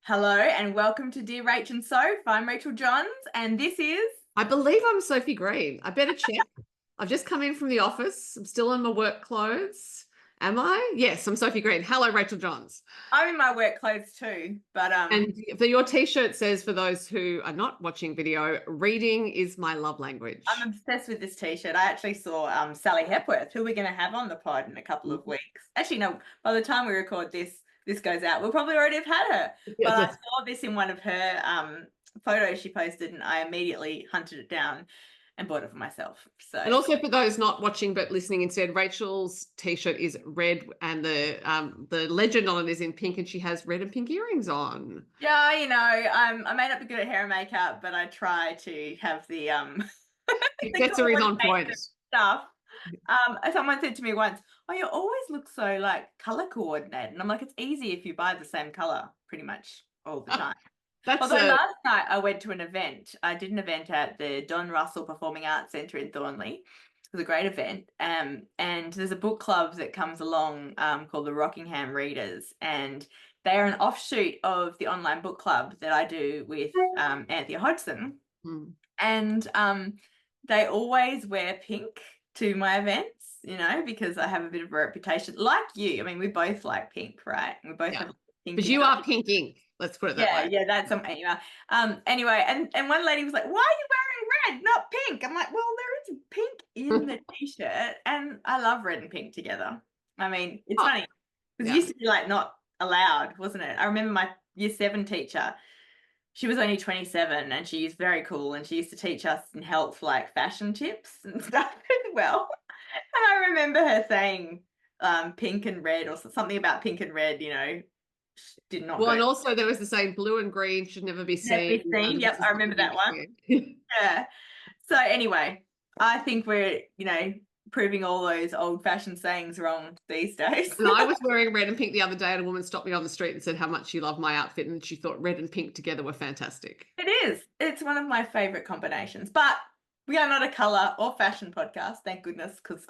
Hello and welcome to Dear Rach and Soph. I'm Rachel Johns and this is... I believe I'm Sophie Green. I better check. I've just come in from the office. I'm still in my work clothes. Am I? Yes, I'm Sophie Green. Hello, Rachel Johns. I'm in my work clothes too, but And your t-shirt says, for those who are not watching video, reading is my love language. I'm obsessed with this t-shirt. I actually saw Sally Hepworth, who we're going to have on the pod in a couple of weeks. Actually, no, by the time we record this goes out, we'll probably already have had her. But I saw this in one of her photos she posted and I immediately hunted it down and bought it for myself. So, and also for those not watching but listening instead, Rachel's t-shirt is red and the legend on it is in pink, and she has red and pink earrings on. yeah, I may not be good at hair and makeup, but I try to have the Accessories on point. stuff. Someone said to me once, "Oh, you always look so like color coordinated," and I'm like, "It's easy if you buy the same color pretty much all the time." Although last night I went to an event. I did an event at the Don Russell Performing Arts Centre in Thornley. It was a great event. And there's a book club that comes along called the Rockingham Readers, and they are an offshoot of the online book club that I do with Anthea Hodgson. And they always wear pink to my events, because I have a bit of a reputation. Like you, I mean, we both like pink, right? We both have pink. But you are pink ink. Let's put it that way. Yeah, that's something you are. Anyway, and one lady was like, "Why are you wearing red, not pink?" I'm like, "Well, there is pink in the t-shirt, and I love red and pink together." I mean, it's funny because it used to be like not allowed, wasn't it? I remember my year 7 teacher. She was only 27 and she's very cool, and she used to teach us in health like fashion tips and stuff as well. And I remember her saying pink and red or something about pink and red, did not Well, go. and also there was the saying blue and green should never be seen. Yep, I remember that one. Yeah. So anyway, I think we're, proving all those old-fashioned sayings wrong these days. And I was wearing red and pink the other day, and a woman stopped me on the street and said how much she loved my outfit, and she thought red and pink together were fantastic. It is. It's one of my favorite combinations. But we are not a color or fashion podcast, thank goodness, because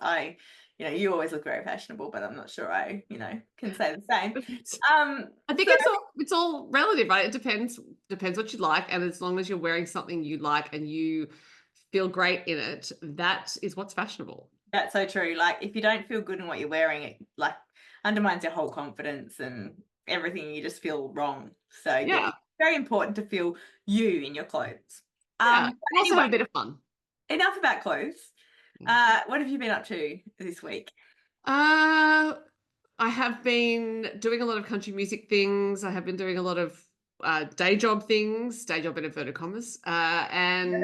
you always look very fashionable, but I'm not sure I, can say the same. I think it's all relative, right? It depends what you like, and as long as you're wearing something you like and you feel great in it, that is what's fashionable. That's so true. Like, if you don't feel good in what you're wearing, it like undermines your whole confidence and everything. You just feel wrong. So yeah, it's very important to feel you in your clothes. Also have a bit of fun. Enough about clothes. What have you been up to this week? I have been doing a lot of country music things. I have been doing a lot of day job things, day job in inverted commas, and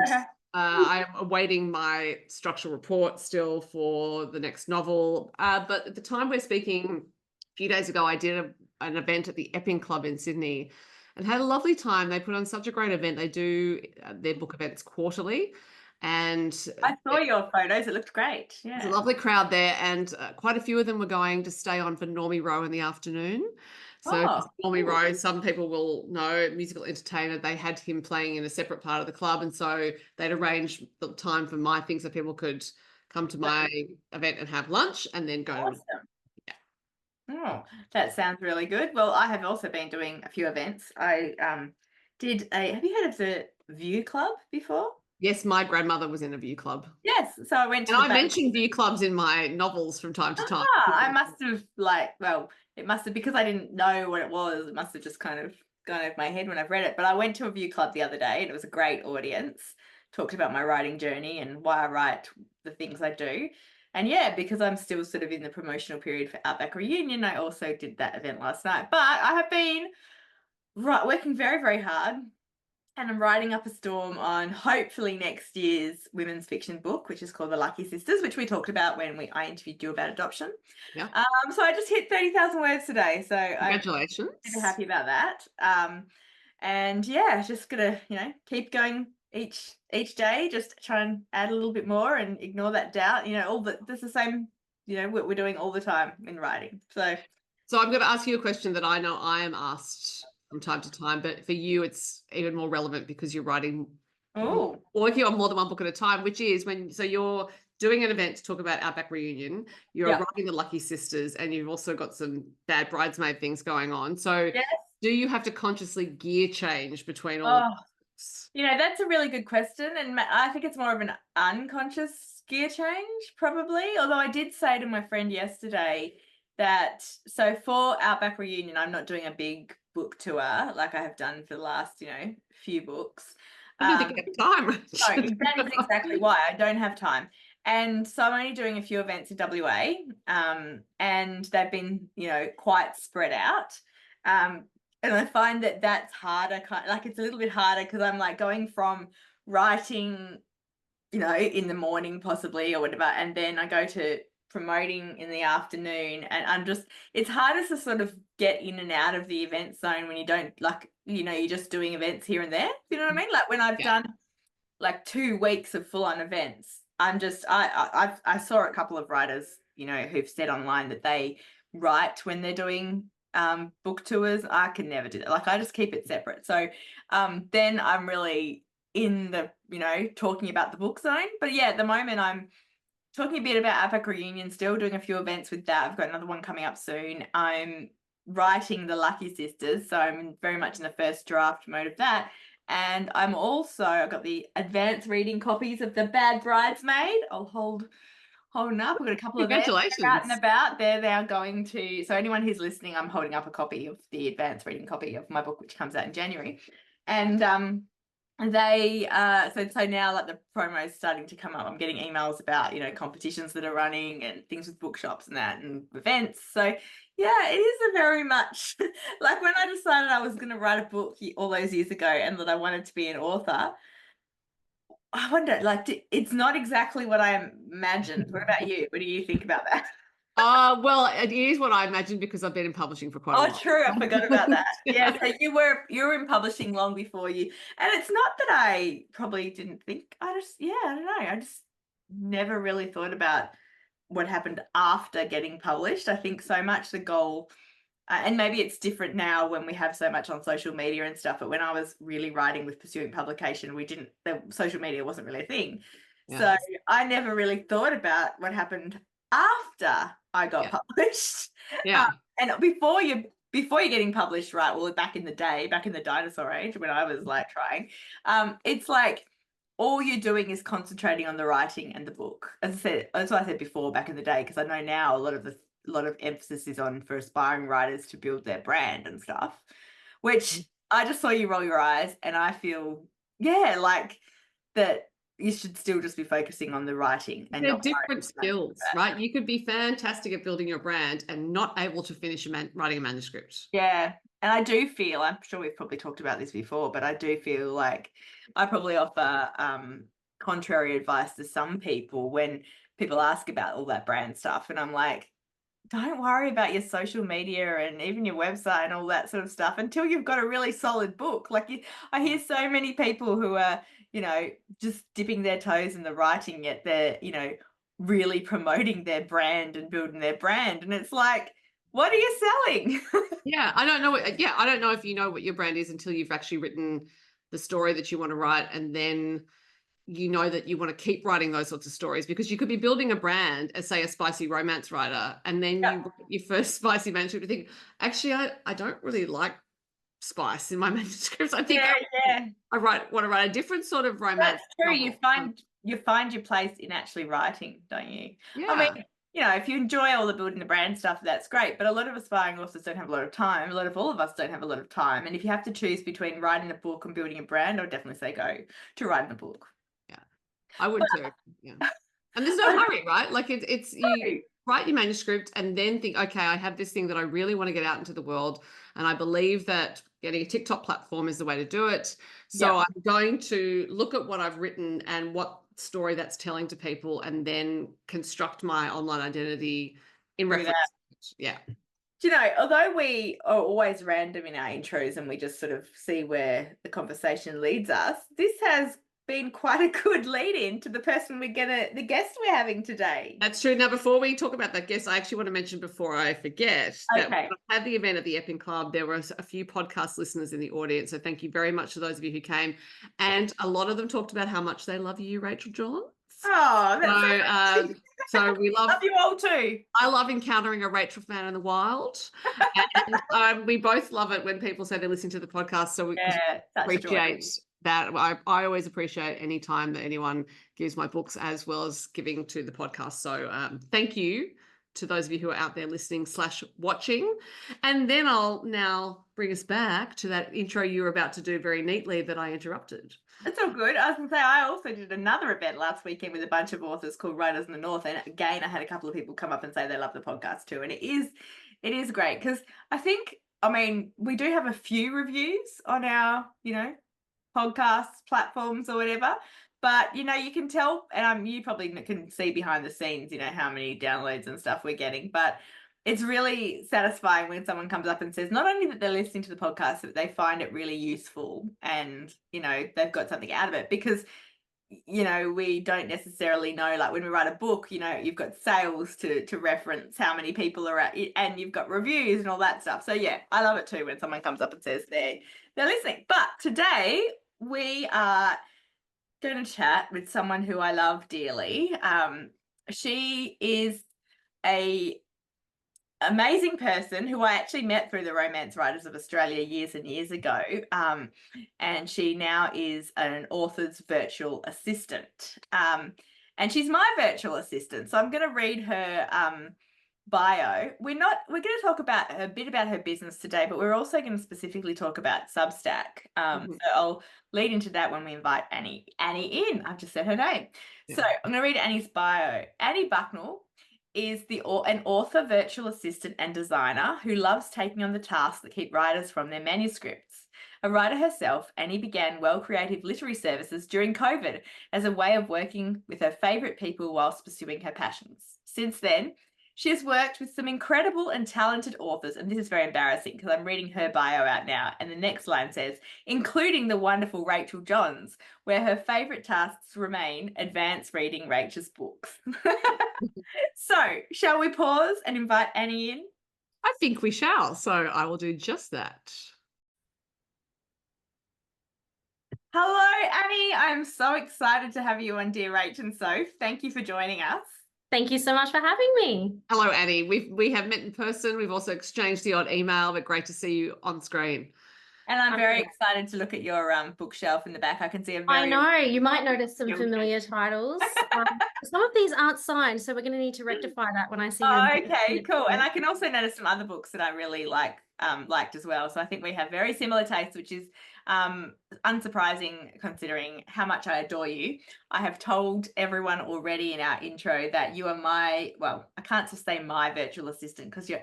I am awaiting my structural report still for the next novel. But at the time we're speaking, a few days ago, I did an event at the Epping Club in Sydney and had a lovely time. They put on such a great event. They do their book events quarterly. And I saw your photos. It looked great. Yeah. There's a lovely crowd there, and quite a few of them were going to stay on for Normie Rowe in the afternoon. So Normie Rowe, some people will know, musical entertainer, they had him playing in a separate part of the club, and so they'd arranged the time for my thing so people could come to my event and have lunch and then go. Awesome. Oh, that sounds really good. Well, I have also been doing a few events. I have you heard of the View Club before? Yes, my grandmother was in a View Club. Yes, so I went to. And I mentioned View Clubs in my novels from time to time. I must have it must have, because I didn't know what it was. It must have just kind of gone over my head when I've read it. But I went to a View Club the other day, and it was a great audience. Talked about my writing journey and why I write the things I do. And yeah, because I'm still sort of in the promotional period for Outback Reunion, I also did that event last night. But I have been working very, very hard. And I'm writing up a storm on hopefully next year's women's fiction book, which is called The Lucky Sisters, which we talked about when I interviewed you about adoption. Yeah. So I just hit 30,000 words today. So congratulations. I'm super happy about that. And yeah, just gonna, keep going each day, just try and add a little bit more and ignore that doubt. That's the same, what we're doing all the time in writing. So I'm going to ask you a question that I know I am asked from time to time, but for you it's even more relevant because you're working on more than one book at a time, which is you're doing an event to talk about Outback Reunion, you're writing The Lucky Sisters, and you've also got some Bad Bridesmaid things going on. So do you have to consciously gear change between all of Oh, this? that's a really good question. And I think it's more of an unconscious gear change, probably. Although I did say to my friend yesterday that, so for Outback Reunion, I'm not doing a big book tour like I have done for the last, few books. I don't think you have time, No, Rach. that is exactly why I don't have time. And so I'm only doing a few events in WA, and they've been, quite spread out. And I find that that's harder, like it's a little bit harder because I'm like going from writing, in the morning possibly or whatever, and then I go to promoting in the afternoon, and it's harder to sort of get in and out of the event zone when you don't, like, you're just doing events here and there. You know what I mean? Like when I've Yeah. done like 2 weeks of full on events, I'm just I saw a couple of writers, who've said online that they write when they're doing book tours. I can never do that. Like I just keep it separate. So then I'm really in the, talking about the book zone. But yeah, at the moment I'm talking a bit about Outback Reunion, still doing a few events with that. I've got another one coming up soon. I'm writing The Lucky Sisters, so I'm very much in the first draft mode of that. And I've got the advanced reading copies of The Bad Bridesmaid. I'll holding up. We've got a couple of them out and Congratulations. about. They are going to, so anyone who's listening, I'm holding up a copy of the advanced reading copy of my book, which comes out in January. And they so now like the promo is starting to come up. I'm getting emails about, competitions that are running and things with bookshops and that and events. So yeah, it is a very much like when I decided I was going to write a book all those years ago and that I wanted to be an author, I wonder, like, it's not exactly what I imagined. What about you? What do you think about that? Well, it is what I imagined because I've been in publishing for quite a Oh, while. true. I forgot about that. Yeah, Yeah. so you were in publishing long before you. And it's not that I probably didn't think. I don't know. I just never really thought about what happened after getting published. I think so much the goal, and maybe it's different now when we have so much on social media and stuff, but when I was really writing with pursuing publication, the social media wasn't really a thing. Yeah. So I never really thought about what happened after I got Yeah. published. Um, Yeah. and before you're getting published, right? Well, back in the day, back in the dinosaur age, when I was like trying, it's like all you're doing is concentrating on the writing and the book. As I said, that's what I said before back in the day, because I know now a lot of emphasis is on for aspiring writers to build their brand and stuff, which I just saw you roll your eyes, and I feel, yeah, like that you should still just be focusing on the writing and They're not different skills, right? You could be fantastic at building your brand and not able to finish writing a manuscript. Yeah. And I do feel, I'm sure we've probably talked about this before, but I do feel like I probably offer contrary advice to some people when people ask about all that brand stuff. And I'm like, don't worry about your social media and even your website and all that sort of stuff until you've got a really solid book. Like I hear so many people who are, just dipping their toes in the writing, yet they're, really promoting their brand and building their brand. And it's like, what are you selling? Yeah, I don't know. I don't know if you know what your brand is until you've actually written the story that you want to write, and then you know that you want to keep writing those sorts of stories, because you could be building a brand as, say, a spicy romance writer, and then Yeah. you write your first spicy manuscript and think, actually, I don't really like spice in my manuscripts. I think Yeah. I want to write a different sort of romance That's true. You novel. find your place in actually writing, don't you? I Yeah. mean, if you enjoy all the building the brand stuff, that's great. But a lot of aspiring authors don't have a lot of time. All of us don't have a lot of time. And if you have to choose between writing a book and building a brand, I would definitely say go to writing a book. Yeah, I would too. Yeah. And there's no hurry, right? Like it's you write your manuscript and then think, okay, I have this thing that I really want to get out into the world. And I believe that getting a TikTok platform is the way to do it. So Yeah. I'm going to look at what I've written and what story that's telling to people, and then construct my online identity in Through reference. that. Yeah. Do you know, although we are always random in our intros and we just sort of see where the conversation leads us, this has been quite a good lead in to the guest we're having today. That's true. Now, before we talk about that guest, I actually want to mention, before I forget, that when I had the event at the Epping Club, there were a few podcast listeners in the audience. So thank you very much to those of you who came. And a lot of them talked about how much they love you, Rachel John. Oh, that's so So we love you all too. I love encountering a Rachel fan in the wild. And we both love it when people say they listen to the podcast. So we appreciate that. I always appreciate any time that anyone gives my books as well as giving to the podcast. So thank you to those of you who are out there listening / watching. And then I'll now bring us back to that intro you were about to do very neatly that I interrupted. That's all good. I was going to say, I also did another event last weekend with a bunch of authors called Writers in the North. And again, I had a couple of people come up and say they love the podcast too. And it is great because I mean, we do have a few reviews on our, podcast platforms or whatever. But, you can tell, and you probably can see behind the scenes, how many downloads and stuff we're getting. But it's really satisfying when someone comes up and says not only that they're listening to the podcast, but they find it really useful and, they've got something out of it because, we don't necessarily know, like when we write a book, you've got sales to reference how many people are at it, and you've got reviews and all that stuff. So yeah, I love it too when someone comes up and says they're listening. But today we are going to chat with someone who I love dearly. She is a amazing person who I actually met through the Romance Writers of Australia years and years ago. And she now is an author's virtual assistant. And she's my virtual assistant. So I'm going to read her bio. We're going to talk about a bit about her business today, but we're also going to specifically talk about Substack. So I'll lead into that when we invite Annie in. I've just said her name. Yeah. So I'm going to read Annie's bio. Annie Bucknall is an author, virtual assistant and designer who loves taking on the tasks that keep writers from their manuscripts. A writer herself, Annie began Well Creative Literary Services during COVID as a way of working with her favourite people whilst pursuing her passions. Since then, she has worked with some incredible and talented authors, and this is very embarrassing because I'm reading her bio out now, and the next line says, including the wonderful Rachel Johns, where her favourite tasks remain advanced reading Rachel's books. So, shall we pause and invite Annie in? I think we shall, so I will do just that. Hello, Annie. I'm so excited to have you on Dear Rach and Soph. Thank you for joining us. Thank you so much for having me. Hello, Annie. We have met in person. We've also exchanged the odd email, but great to see you on screen. And I'm very excited to look at your bookshelf in the back. I can see a very... I know. You might notice some familiar titles. Some of these aren't signed, so we're going to need to rectify that when I see them. Okay, cool. And I can also notice some other books that I really liked as well. So I think we have very similar tastes, which is unsurprising considering how much I adore you. I have told everyone already in our intro that you are I can't just say my virtual assistant because you're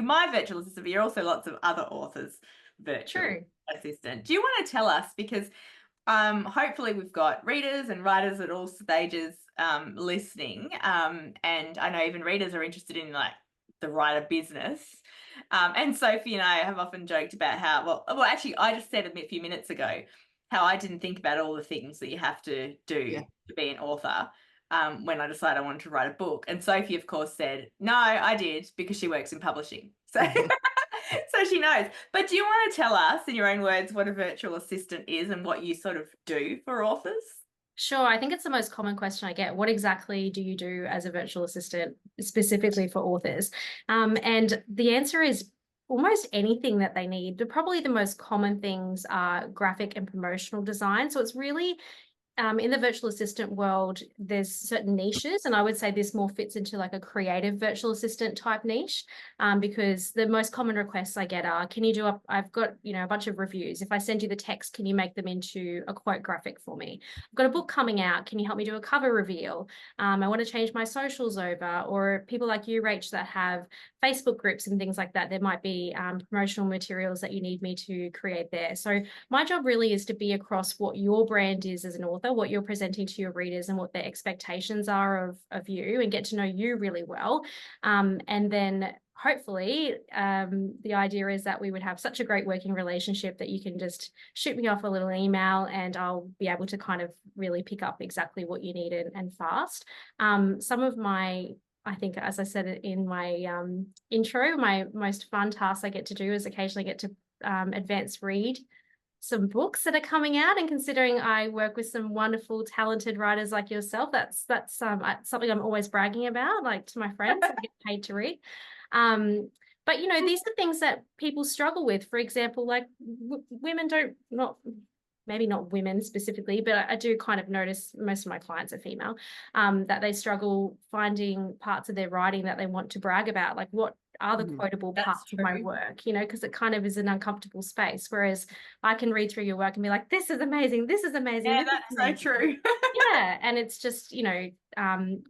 my virtual assistant, but you're also lots of other authors' virtual assistant. Do you want to tell us, because hopefully we've got readers and writers at all stages listening, and I know even readers are interested in like the writer business. And Sophie and I have often joked about how, actually I just said a few minutes ago how I didn't think about all the things that you have to do to be an author when I decided I wanted to write a book. And Sophie, of course, said, no, I did, because she works in publishing. So, so she knows. But do you want to tell us in your own words what a virtual assistant is and what you sort of do for authors? Sure. I think it's the most common question I get. What exactly do you do as a virtual assistant specifically for authors? And the answer is almost anything that they need. But probably the most common things are graphic and promotional design. So it's really in the virtual assistant world, there's certain niches, and I would say this more fits into like a creative virtual assistant type niche, because the most common requests I get are, can you do I've got, a bunch of reviews. If I send you the text, can you make them into a quote graphic for me? I've got a book coming out. Can you help me do a cover reveal? I want to change my socials over. Or people like you, Rach, that have Facebook groups and things like that. There might be promotional materials that you need me to create there. So my job really is to be across what your brand is as an author, what you're presenting to your readers and what their expectations are of you, and get to know you really well. And then hopefully the idea is that we would have such a great working relationship that you can just shoot me off a little email and I'll be able to kind of really pick up exactly what you need and fast. Some of my, I think, as I said in my intro, my most fun tasks I get to do is occasionally get to advance read some books that are coming out, and considering I work with some wonderful, talented writers like yourself, that's something I'm always bragging about, like to my friends. I get paid to read. But you know, these are things that people struggle with. For example, like women maybe not women specifically, but I do kind of notice most of my clients are female, that they struggle finding parts of their writing that they want to brag about. Like, what are the quotable parts of my work, you know, because it kind of is an uncomfortable space. Whereas I can read through your work and be like, this is amazing, this is amazing. Yeah, that's so true. Yeah. And it's just, you know,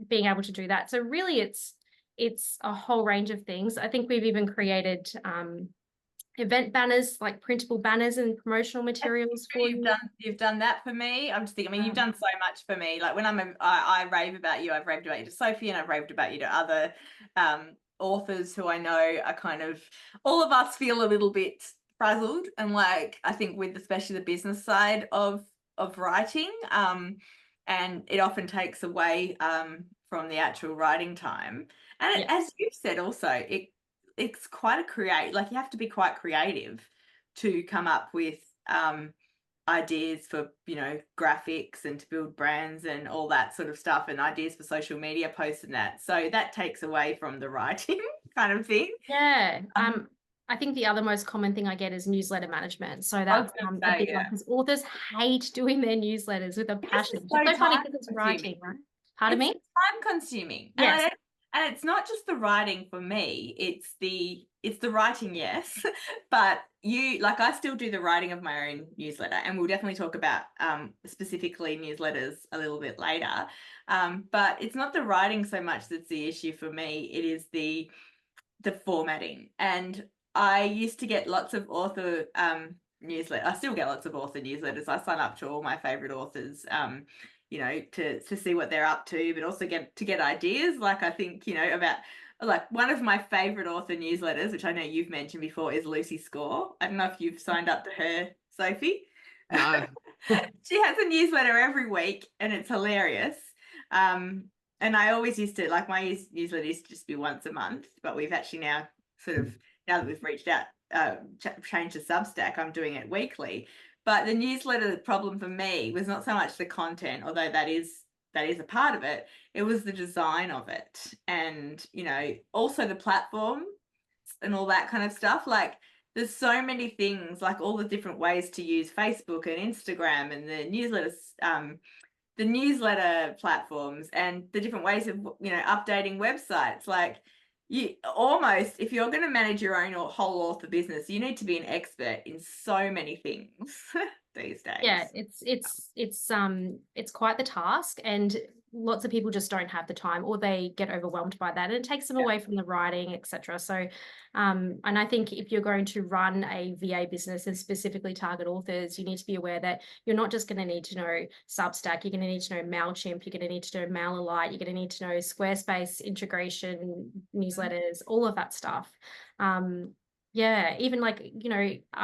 being able to do that. So really it's a whole range of things. I think we've even created event banners, like printable banners and promotional materials for you. You've done that for me. I'm just thinking, I mean, you've done so much for me. Like when I rave about you, I've raved about you to Sophie, and I've raved about you to other authors who I know are kind of, all of us feel a little bit frazzled, and like I think with especially the business side of writing, and it often takes away from the actual writing time. And as you've said also, it's quite like you have to be quite creative to come up with ideas for, you know, graphics and to build brands and all that sort of stuff, and ideas for social media posts and that. So that takes away from the writing kind of thing. Yeah. I think the other most common thing I get is newsletter management. So that's a big one, because authors hate doing their newsletters with a passion. It's so funny because it's writing, right? Pardon me? Time consuming. Yes. And it's not just the writing for me, it's the writing, yes. But I still do the writing of my own newsletter, and we'll definitely talk about specifically newsletters a little bit later. But it's not the writing so much that's the issue for me. It is the formatting. And I used to get lots of author newsletters. I still get lots of author newsletters. I sign up to all my favorite authors, you know, to see what they're up to, but also get ideas. Like I think, you know, about like one of my favorite author newsletters, which I know you've mentioned before, is Lucy Score. I don't know if you've signed up to her, Sophie. No. She has a newsletter every week, and it's hilarious. And I always used to, like, my newsletter used to just be once a month, but we've actually now sort of, now that we've reached out, changed to Substack, I'm doing it weekly. But the newsletter problem for me was not so much the content, although that is a part of it. It was the design of it, and, you know, also the platform and all that kind of stuff. Like there's so many things, like all the different ways to use Facebook and Instagram and the newsletter platforms, and the different ways of, you know, updating websites. Like you almost, if you're going to manage your own whole author business, you need to be an expert in so many things these days. Yeah, it's quite the task, and lots of people just don't have the time, or they get overwhelmed by that, and it takes them away from the writing, etc. So and I think if you're going to run a VA business and specifically target authors, you need to be aware that you're not just going to need to know Substack, you're going to need to know MailChimp, you're going to need to know MailerLite, you're going to need to know Squarespace integration, newsletters, all of that stuff. Yeah, even like, you know,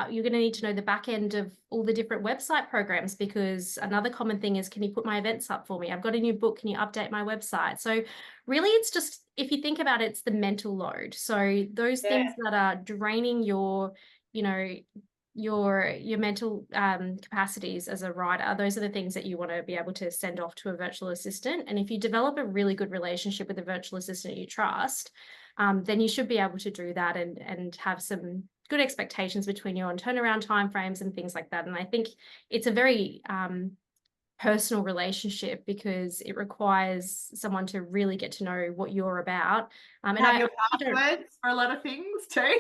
you're going to need to know the back end of all the different website programs, because another common thing is, can you put my events up for me? I've got a new book. Can you update my website? So really, it's just, if you think about it, it's the mental load. So those things that are draining your, you know, your mental capacities as a writer, those are the things that you want to be able to send off to a virtual assistant. And if you develop a really good relationship with a virtual assistant you trust, then you should be able to do that and have some good expectations between you on turnaround timeframes and things like that. And I think it's a very personal relationship, because it requires someone to really get to know what you're about. And have your passwords for a lot of things too.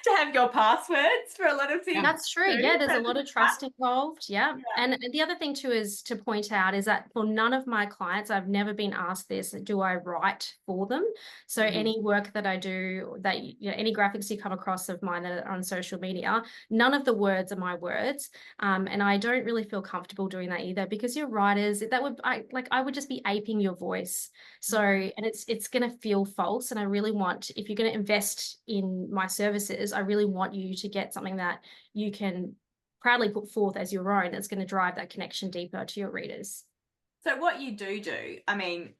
To have your passwords for a lot of things. That's true. Too. Yeah, there's a lot of trust involved. Yeah. And the other thing too is to point out is that for none of my clients, I've never been asked this, do I write for them? So any work that I do, that, you know, any graphics you come across of mine that are on social media, none of the words are my words. And I don't really feel comfortable doing that either, because you're writers, I would just be aping your voice. So, and it's going to feel false. And I really want, if you're going to invest in my services, I really want you to get something that you can proudly put forth as your own, that's going to drive that connection deeper to your readers. So what you do, I mean,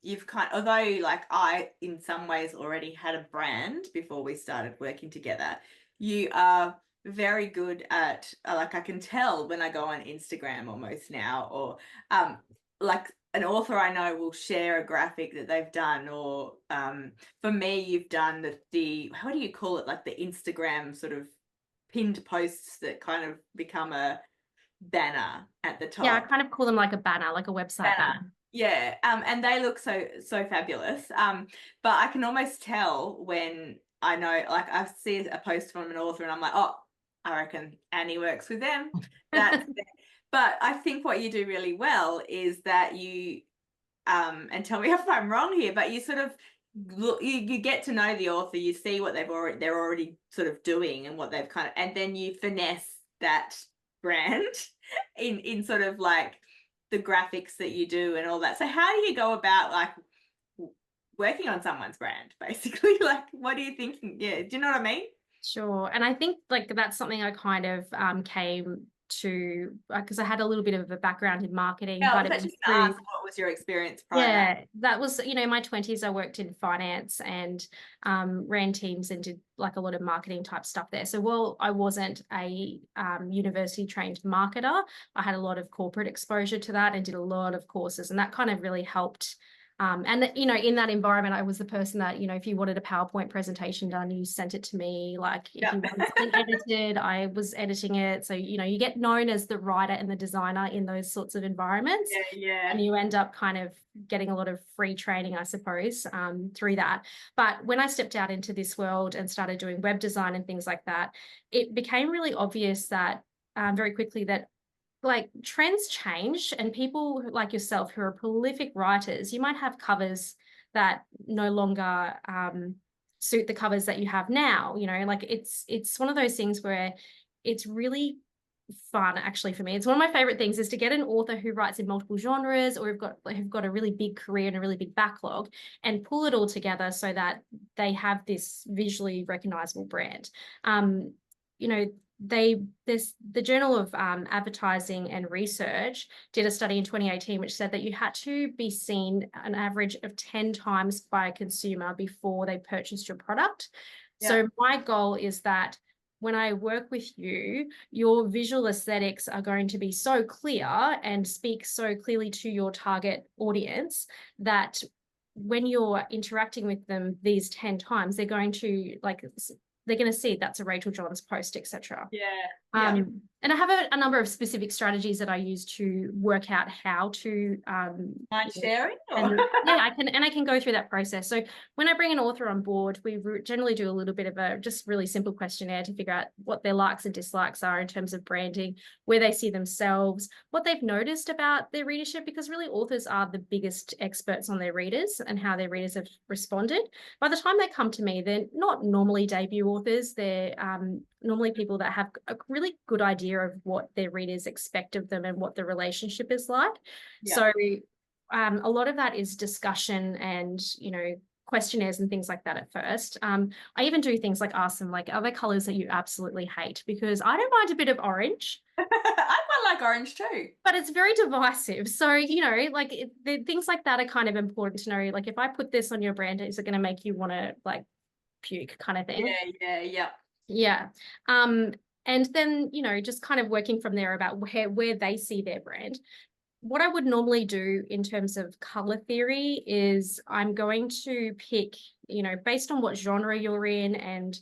you've although like I in some ways already had a brand before we started working together, you are very good at like, I can tell when I go on Instagram almost now, or like an author I know will share a graphic that they've done, or for me, you've done the how do you call it, like the Instagram sort of pinned posts that kind of become a banner at the top. Yeah, I kind of call them like a banner, like a website banner. Yeah, and they look so fabulous. But I can almost tell when I know, like, I see a post from an author and I'm like, oh, I reckon Annie works with them. That's but I think what you do really well is that you and tell me if I'm wrong here, but you sort of look, you get to know the author, you see what they're already sort of doing and what they've kind of, and then you finesse that brand in sort of like the graphics that you do and all that. So how do you go about like working on someone's brand, basically? Like, what are you thinking? Yeah, do you know what I mean? Sure. And I think like that's something I kind of came to, because I had a little bit of a background in marketing. Yeah, but I was actually going to ask, what was your experience prior to that? Yeah, that was, you know, in my 20s, I worked in finance and ran teams and did like a lot of marketing type stuff there. So while I wasn't a university trained marketer, I had a lot of corporate exposure to that and did a lot of courses, and that kind of really helped. And, you know, in that environment, I was the person that, you know, if you wanted a PowerPoint presentation done, you sent it to me. Like if you wanted something edited, I was editing it. So, you know, you get known as the writer and the designer in those sorts of environments. Yeah. And you end up kind of getting a lot of free training, I suppose, through that. But when I stepped out into this world and started doing web design and things like that, it became really obvious that very quickly that like trends change, and people like yourself who are prolific writers, you might have covers that no longer suit the covers that you have now. You know, like it's one of those things where it's really fun actually for me. It's one of my favorite things is to get an author who writes in multiple genres or who've got a really big career and a really big backlog and pull it all together so that they have this visually recognizable brand. You know, the Journal of Advertising and Research did a study in 2018 which said that you had to be seen an average of 10 times by a consumer before they purchased your product. So my goal is that when I work with you, your visual aesthetics are going to be so clear and speak so clearly to your target audience that when you're interacting with them these 10 times, they're going to see that's a Rachel Johns post, etc. And I have a number of specific strategies that I use to work out how to mind sharing. I can go through that process. So when I bring an author on board, we generally do a little bit of a just really simple questionnaire to figure out what their likes and dislikes are in terms of branding, where they see themselves, what they've noticed about their readership, because really authors are the biggest experts on their readers and how their readers have responded. By the time they come to me, they're not normally debut authors. They're normally people that have a really good idea of what their readers expect of them and what the relationship is like. So a lot of that is discussion and, you know, questionnaires and things like that at first. I even do things like ask them, like, are there colors that you absolutely hate? Because I don't mind a bit of orange. I quite like orange too. But it's very divisive. So, you know, like things like that are kind of important to know. Like if I put this on your brand, is it going to make you want to like puke kind of thing? Yeah. And then, you know, just kind of working from there about where they see their brand. What I would normally do in terms of color theory is I'm going to pick, you know, based on what genre you're in and,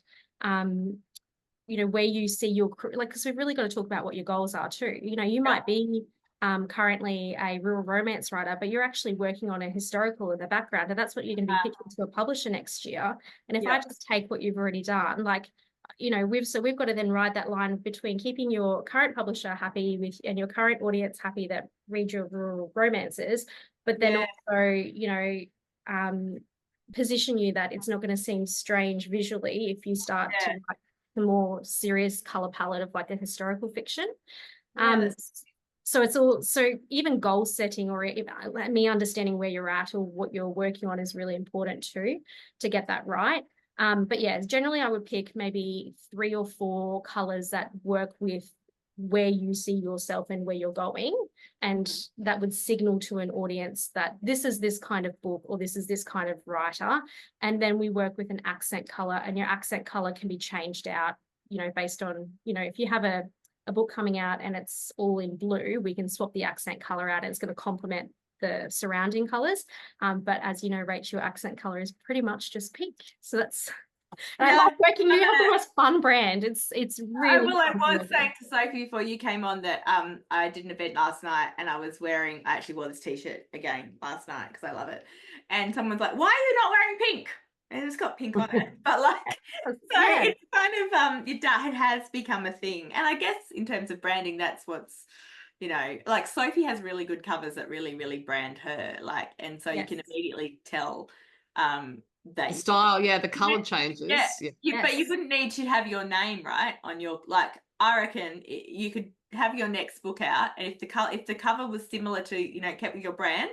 you know, where you see your, like, because we've really got to talk about what your goals are too. You know, you might be currently a rural romance writer, but you're actually working on a historical in the background, and that's what you're going to be pitching to a publisher next year. And if I just take what you've already done, like, you know, we've got to then ride that line between keeping your current publisher happy with and your current audience happy that read your rural romances, but then also, you know, position you that it's not going to seem strange visually if you start to like the more serious color palette of like a historical fiction. So it's all, so even goal setting or me understanding where you're at or what you're working on is really important too, to get that right. But yeah, generally I would pick maybe 3 or 4 colors that work with where you see yourself and where you're going. And that would signal to an audience that this is this kind of book or this is this kind of writer. And then we work with an accent color, and your accent color can be changed out you know, based on, you know, if you have a book coming out and it's all in blue, we can swap the accent color out and it's going to complement the surrounding colors. But as you know, Rach, your accent color is pretty much just pink. So that's, and I love working. You have the most fun brand. It's really. I was saying to Sophie before you came on that I did an event last night and I actually wore this t-shirt again last night because I love it. And someone's like, "Why are you not wearing pink?" And it's got pink on it. But like, so it's kind of it has become a thing. And I guess in terms of branding, that's what's, you know, like Sophie has really good covers that really, really brand her. Like, and so you can immediately tell that the style, the color changes. But you wouldn't need to have your name right on your, like, I reckon you could have your next book out, and if the cover was similar to, you know, kept with your brand,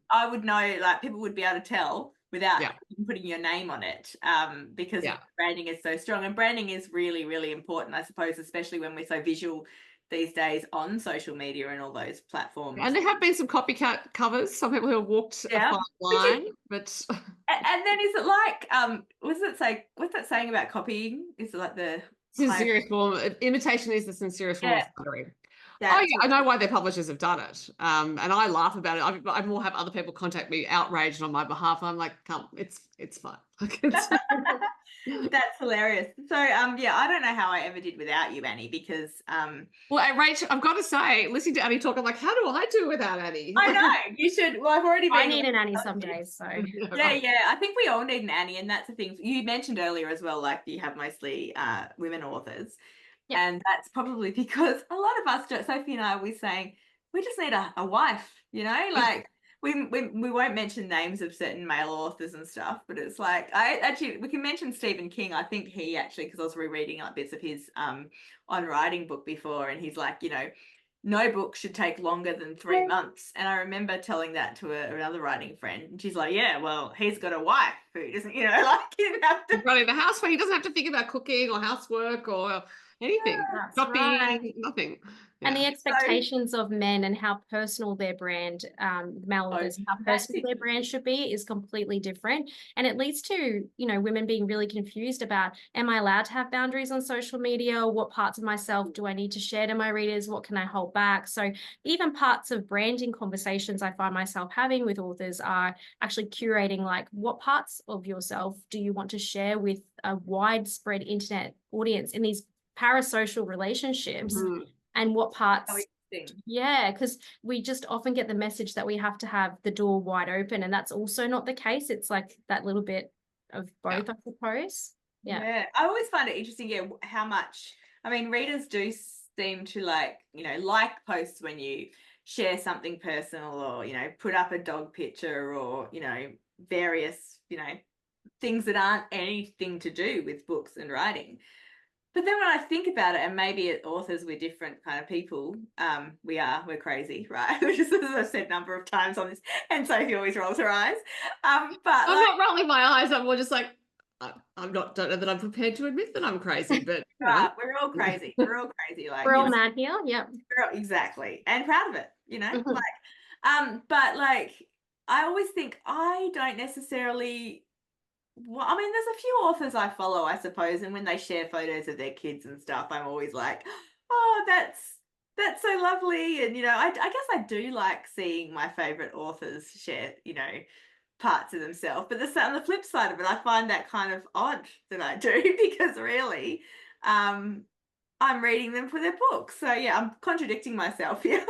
I would know, like, people would be able to tell without putting your name on it, because branding is so strong, and branding is really, really important, I suppose, especially when we're so visual these days on social media and all those platforms. And there have been some copycat covers, some people who have walked a fine line, but and then is it like what's that saying about copying? Is it like the sincerest form? Imitation is the sincerest form of flattery. I know why their publishers have done it, and I laugh about it. I more have other people contact me outraged on my behalf. I'm like, come, it's fine. That's hilarious. So I don't know how I ever did without you, Annie, because well, Rach, I've got to say, listening to Annie talk, I'm like, how do I do without Annie? I know you should. Well, I've already been. I need an Annie some days, so yeah. I think we all need an Annie, and that's the thing you mentioned earlier as well. Like, you have mostly women authors. Yep. And that's probably because a lot of us, Sophie and I, are always saying we just need a wife, you know, like we won't mention names of certain male authors and stuff, but it's like, we can mention Stephen King. I think he actually, because I was rereading like bits of his on writing book before, and he's like, you know, no book should take longer than 3 months. And I remember telling that to another writing friend, and she's like, yeah, well, he's got a wife who doesn't, you know, like, he didn't have to running the house where he doesn't have to think about cooking or housework or anything, shopping, nothing. And the expectations of men and how personal their brand, male authors, how personal their brand should be is completely different. And it leads to, you know, women being really confused about, am I allowed to have boundaries on social media? What parts of myself do I need to share to my readers? What can I hold back? So even parts of branding conversations I find myself having with authors are actually curating, like, what parts of yourself do you want to share with a widespread internet audience in these parasocial relationships, and what parts because we just often get the message that we have to have the door wide open, and that's also not the case. It's like that little bit of both, I suppose. I always find it interesting how much, I mean, readers do seem to, like, you know, like posts when you share something personal, or, you know, put up a dog picture, or, you know, various, you know, things that aren't anything to do with books and writing. But then when I think about it, and maybe authors, we're different kind of people. We're crazy, right? Which is, as I've said a number of times on this, and Sophie always rolls her eyes. But I'm not rolling my eyes. I'm more just like, don't know that I'm prepared to admit that I'm crazy, but we're all crazy. We're all crazy. Like, we're all mad here. Yep. Exactly. And proud of it, you know, like, but like, I always think I don't necessarily, well, I mean, there's a few authors I follow, I suppose, and when they share photos of their kids and stuff, I'm always like, oh, that's so lovely. And, you know, I guess I do like seeing my favorite authors share, you know, parts of themselves. But on the flip side of it, I find that kind of odd that I do, because really, I'm reading them for their books. So yeah, I'm contradicting myself here.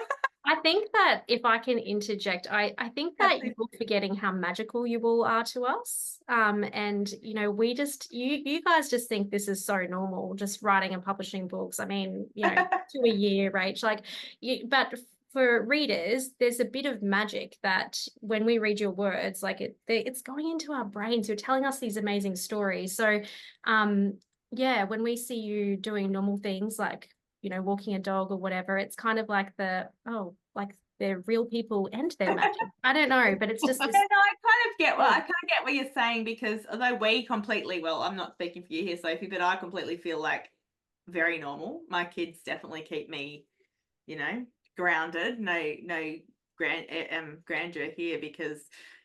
I think that if I can interject, I think that you're forgetting how magical you all are to us. And, you know, we just, you guys just think this is so normal, just writing and publishing books. I mean, you know, 2 a year, Rach, like, but for readers, there's a bit of magic that when we read your words, like it's going into our brains. You're telling us these amazing stories. So, when we see you doing normal things like, you know, walking a dog or whatever, it's kind of like like they're real people and they're magic. I don't know, but it's just this... I kind of get what you're saying, because although we completely, well, I'm not speaking for you here, Sophie, but I completely feel like very normal. My kids definitely keep me, you know, grounded. No grandeur here, because,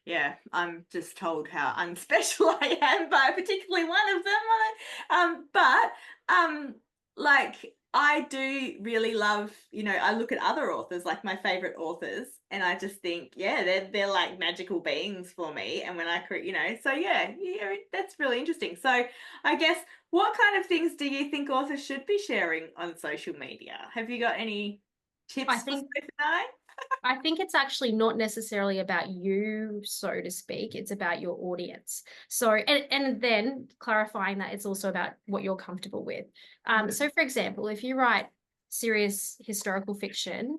yeah, I'm just told how unspecial I am by particularly one of them. Like I do really love, I look at other authors, like my favorite authors, and I just think, yeah, they're like magical beings for me. And when I create, so yeah, that's really interesting. So I guess, what kind of things do you think authors should be sharing on social media? Have you got any tips I think for Soph and I? I think it's actually not necessarily about you, so to speak. It's about your audience. So, and then clarifying that it's also about what you're comfortable with. So, for example, if you write serious historical fiction,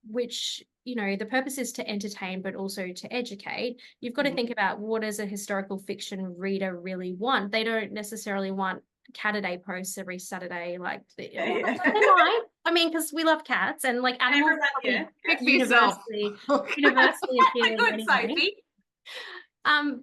which, the purpose is to entertain, but also to educate, you've got to think about, what does a historical fiction reader really want? They don't necessarily want cat a day posts every Saturday, like they might. I mean, because we love cats, and like animals are probably universally appealing Good, anyway. Sophie.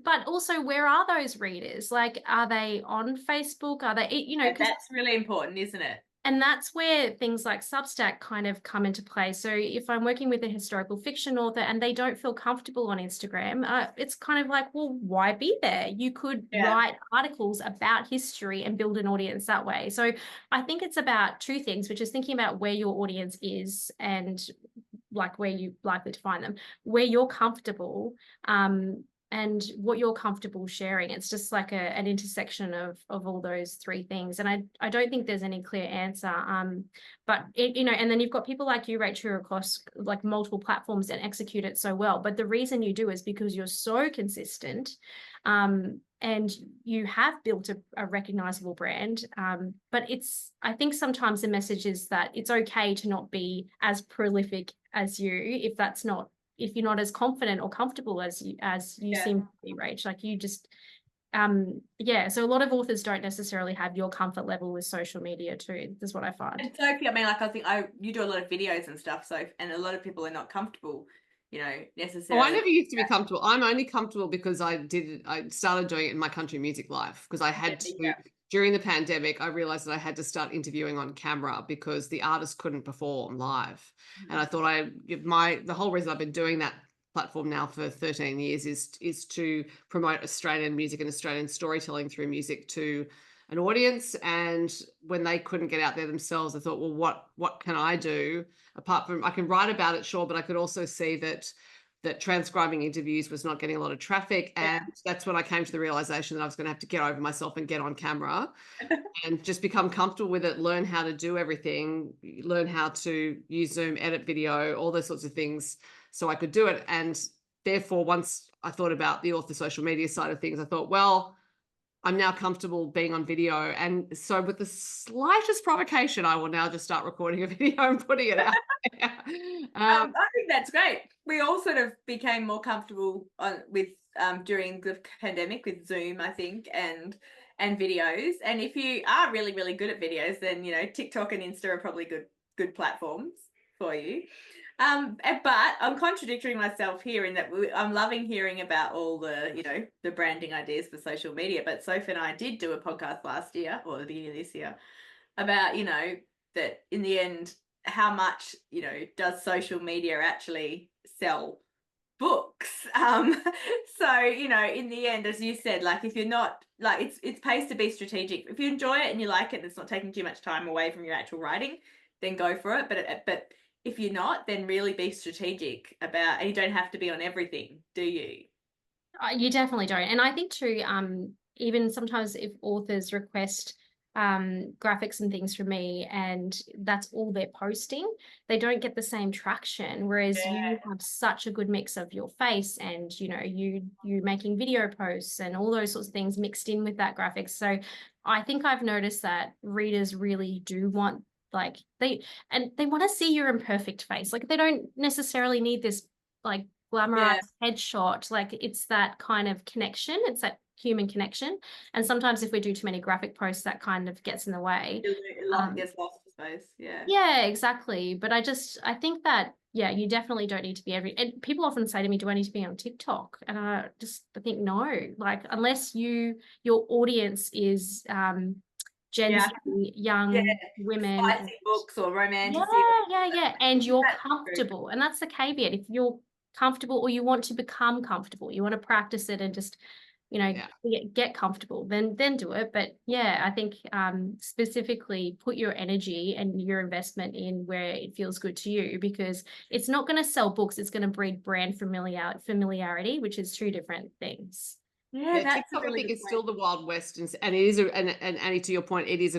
But also, where are those readers? Like, are they on Facebook? Are they, that's really important, isn't it? And that's where things like Substack kind of come into play. So if I'm working with a historical fiction author and they don't feel comfortable on Instagram, it's kind of like, well, why be there? You could write articles about history and build an audience that way. So I think it's about two things, which is thinking about where your audience is and like where you're likely to find them, where you're comfortable, and what you're comfortable sharing. It's just like an intersection of all those three things. And I don't think there's any clear answer. But and then you've got people like you, Rach, who are across like multiple platforms and execute it so well. But the reason you do is because you're so consistent, and you have built a recognizable brand. But I think sometimes the message is that it's okay to not be as prolific as you, if you're not as confident or comfortable as you seem to be, Rach. Like you just, so a lot of authors don't necessarily have your comfort level with social media too. That's what I find. And Sophie, I mean, like I think you do a lot of videos and stuff, so, and a lot of people are not comfortable, necessarily. Oh, I never used to be comfortable. I'm only comfortable because I started doing it in my country music life, because I had to, during the pandemic, I realized that I had to start interviewing on camera because the artists couldn't perform live. And I thought the whole reason I've been doing that platform now for 13 years is to promote Australian music and Australian storytelling through music to an audience. And when they couldn't get out there themselves, I thought, well, what can I do apart from, I can write about it, sure, but I could also see that transcribing interviews was not getting a lot of traffic. And that's when I came to the realization that I was going to have to get over myself and get on camera and just become comfortable with it, learn how to do everything, learn how to use Zoom, edit video, all those sorts of things, so I could do it. And therefore, once I thought about the author social media side of things, I thought, well, I'm now comfortable being on video. And so with the slightest provocation, I will now just start recording a video and putting it out there. I think that's great. We all sort of became more comfortable with during the pandemic with Zoom, I think, and videos. And if you are really, really good at videos, then, TikTok and Insta are probably good platforms for you. But I'm contradicting myself here in that I'm loving hearing about all the, the branding ideas for social media. But Sophie and I did do a podcast last year, or the beginning of this year, about, that in the end, how much, does social media actually sell books? So, in the end, as you said, like if you're not, like it's pays to be strategic. If you enjoy it and you like it and it's not taking too much time away from your actual writing, then go for it. But if you're not, then really be strategic about, and you don't have to be on everything, do you? You definitely don't. And I think too, even sometimes if authors request graphics and things from me and that's all they're posting, they don't get the same traction, whereas you have such a good mix of your face and you making video posts and all those sorts of things mixed in with that graphics. So I think I've noticed that readers really do want, like, they want to see your imperfect face. Like they don't necessarily need this like glamorized headshot. Like it's that kind of connection, it's that human connection. And sometimes if we do too many graphic posts, that kind of gets in the way. Gets lost, I suppose. Yeah, exactly. But I think that you definitely don't need to be and people often say to me, do I need to be on TikTok? And I think no, like unless your audience is Gen Z, young women, spicy books or romantic. And you're comfortable. And that's the caveat. If you're comfortable, or you want to become comfortable, you want to practice it and just, get comfortable, then do it. But yeah, I think specifically put your energy and your investment in where it feels good to you, because it's not going to sell books, it's going to breed brand familiarity, which is two different things. Yeah, that's TikTok, really I think, good is point. still the Wild West, and it is and Annie, to your point, it is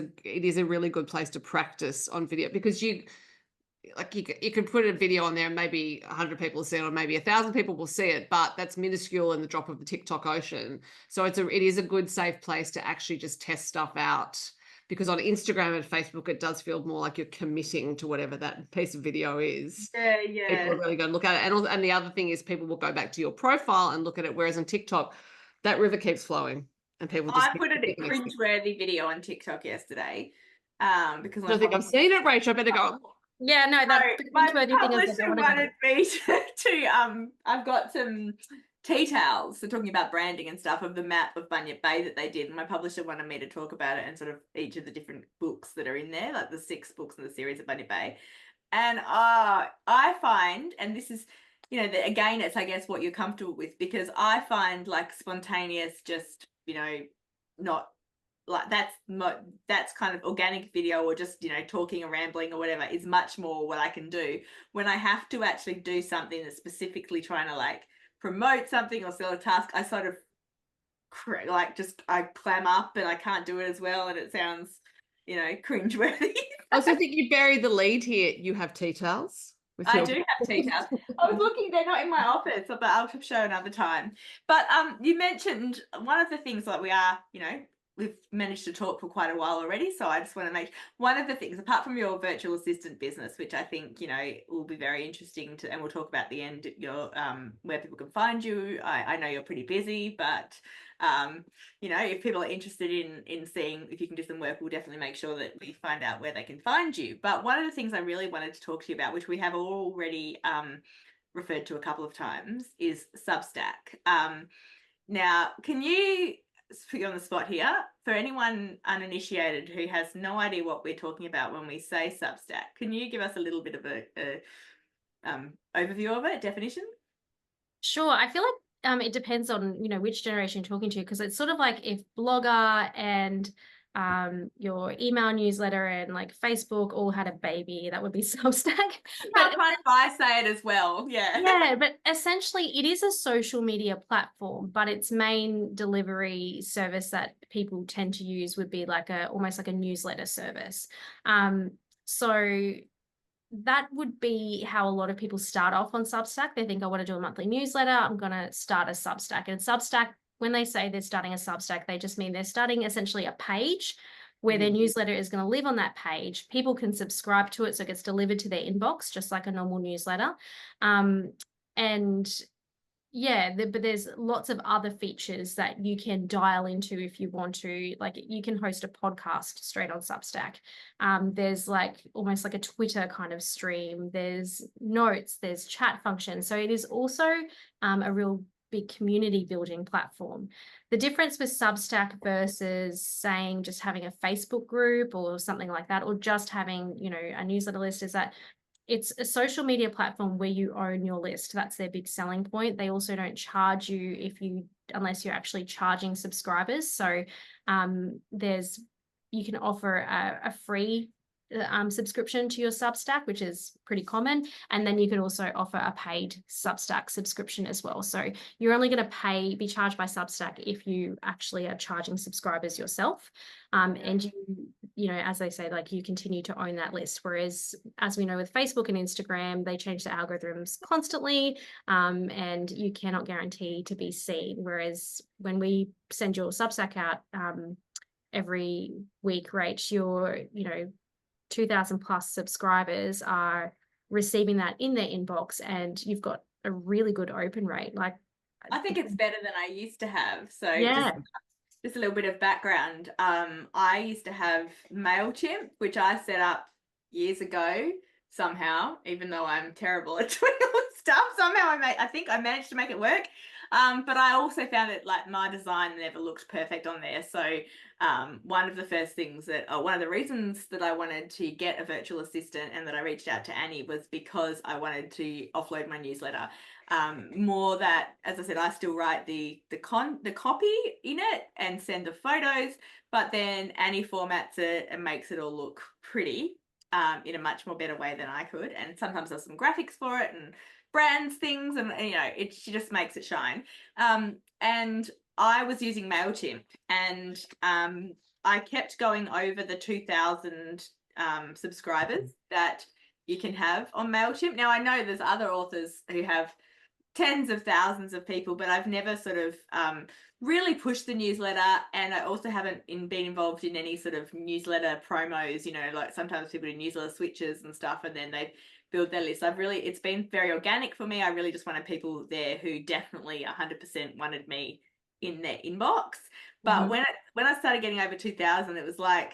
a really good place to practice on video, because you could put a video on there and maybe 100 people will see it, or maybe 1,000 people will see it, but that's minuscule in the drop of the TikTok ocean. So it is a good, safe place to actually just test stuff out, because on Instagram and Facebook, it does feel more like you're committing to whatever that piece of video is. Yeah. People are really going to look at it. And the other thing is, people will go back to your profile and look at it, whereas on TikTok, that river keeps flowing and people just... I put a cringeworthy video on TikTok yesterday because I think I've seen it, Rach. I better go. Yeah, no, my publisher wanted me to I've got some tea towels, so talking about branding and stuff, of the map of Bunyip Bay that they did, and my publisher wanted me to talk about it and sort of each of the different books that are in there, like the 6 books in the series of Bunyip Bay. And I find, and this is, again, it's, I guess, what you're comfortable with, because I find like spontaneous, just, not like that's kind of organic video, or just, talking or rambling or whatever, is much more what I can do. When I have to actually do something that's specifically trying to like promote something or sell a task, I sort of I clam up and I can't do it as well, and it sounds, cringeworthy. I also think you buried the lead here. You have tea towels. I do have tea towels. I was looking, they're not in my office, but I'll show another time. But you mentioned one of the things that we are, we've managed to talk for quite a while already, so I just want to make one of the things, apart from your virtual assistant business, which I think, will be very interesting to, and we'll talk about at the end, your where people can find you. I know you're pretty busy, but if people are interested in seeing if you can do some work, we'll definitely make sure that we find out where they can find you. But one of the things I really wanted to talk to you about, which we have already referred to a couple of times, is Substack. Now, can you put you on the spot here, for anyone uninitiated who has no idea what we're talking about when we say Substack, can you give us a little bit of a overview of it, definition? Sure. I feel like it depends on, which generation you're talking to, because it's sort of like if Blogger and your email newsletter and like Facebook all had a baby, that would be Substack. But I say it as well. Yeah, but essentially it is a social media platform, but its main delivery service that people tend to use would be like almost like a newsletter service. So that would be how a lot of people start off on Substack. They think, I want to do a monthly newsletter, I'm going to start a Substack. And Substack, when they say they're starting a Substack, they just mean they're starting essentially a page where their newsletter is going to live on that page. People can subscribe to it, so it gets delivered to their inbox, just like a normal newsletter. But there's lots of other features that you can dial into if you want to. Like, you can host a podcast straight on Substack. There's like almost like a Twitter kind of stream. There's notes, there's chat functions. So it is also a real big community building platform. The difference with Substack versus saying just having a Facebook group or something like that, or just having, a newsletter list, is that it's a social media platform where you own your list. That's their big selling point. They also don't charge you unless you're actually charging subscribers. So you can offer a free subscription to your Substack, which is pretty common. And then you can also offer a paid Substack subscription as well. So you're only going to be charged by Substack if you actually are charging subscribers yourself. And as they say, like, you continue to own that list. Whereas, as we know with Facebook and Instagram, they change the algorithms constantly, and you cannot guarantee to be seen. Whereas when we send your Substack out every week, Rach, your 2,000 plus subscribers are receiving that in their inbox, and you've got a really good open rate. Like, I think it's better than I used to have. So yeah. Just a little bit of background. I used to have MailChimp, which I set up years ago somehow, even though I'm terrible at doing all this stuff. Somehow I think I managed to make it work. But I also found it, like, my design never looked perfect on there. So one of the first things that, one of the reasons that I wanted to get a virtual assistant and that I reached out to Annie was because I wanted to offload my newsletter. More that, as I said, I still write the copy in it and send the photos, but then Annie formats it and makes it all look pretty in a much more better way than I could. And sometimes there's some graphics for it and brands things, and you know, she just makes it shine. And I was using MailChimp, and I kept going over the 2,000 subscribers that you can have on MailChimp. Now, I know there's other authors who have tens of thousands of people, but I've never sort of really pushed the newsletter, and I also haven't been involved in any sort of newsletter promos, you know, like sometimes people do newsletter switches and stuff, and then they build their list. It's been very organic for me. I really just wanted people there who definitely 100% wanted me in their inbox. But when I started getting over 2,000, it was like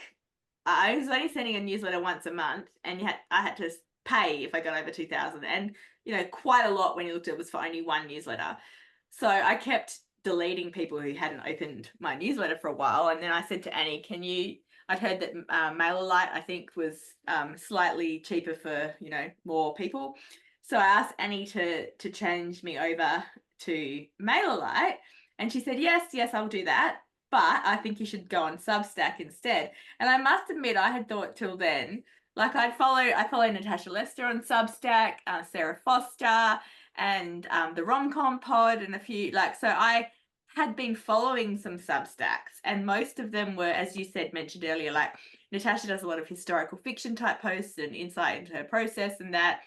I was only sending a newsletter once a month, and I had to pay if I got over 2,000, and you know, quite a lot when you looked at it was for only one newsletter. So I kept deleting people who hadn't opened my newsletter for a while, and then I said to Annie, I'd heard that MailerLite, I think, was slightly cheaper for, you know, more people. So I asked Annie to change me over to MailerLite, and she said, yes, I'll do that, but I think you should go on Substack instead. And I must admit, I had thought till then, like I follow Natasha Lester on Substack, Sarah Foster, and the Rom-Com Pod, and a few, like, so I had been following some Substacks, and most of them were, as you said, mentioned earlier, like Natasha does a lot of historical fiction type posts and insight into her process, and that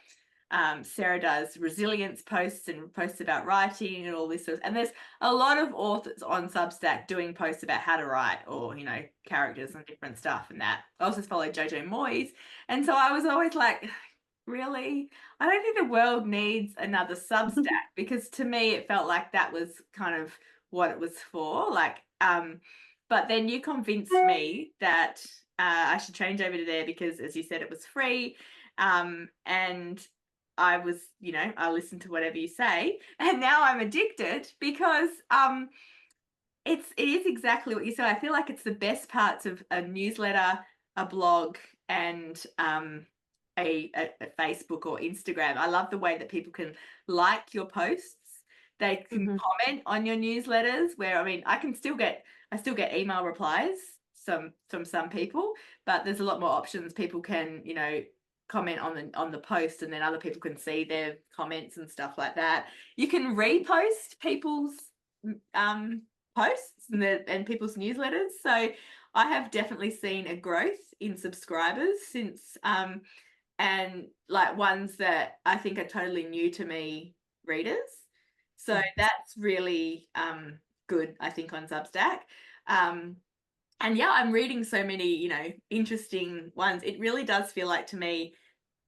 Sarah does resilience posts and posts about writing and all this sort of, and there's a lot of authors on Substack doing posts about how to write, or, you know, characters and different stuff and that. I also follow Jojo Moyes, and so I was always like, really? I don't think the world needs another Substack, because to me it felt like that was kind of what it was for, like, but then you convinced me that I should change over to there because, as you said, it was free, and I was, you know, I listened to whatever you say, and now I'm addicted because it is exactly what you said. I feel like it's the best parts of a newsletter, a blog, and a Facebook or Instagram. I love the way that people can like your posts. They can comment on your newsletters, where, I mean, I still get email replies from some people, but there's a lot more options. People can, you know, comment on the post, and then other people can see their comments and stuff like that. You can repost people's posts and people's newsletters. So I have definitely seen a growth in subscribers since and like ones that I think are totally new to me readers. So that's really good, I think, on Substack. And yeah, I'm reading so many, you know, interesting ones. It really does feel like, to me,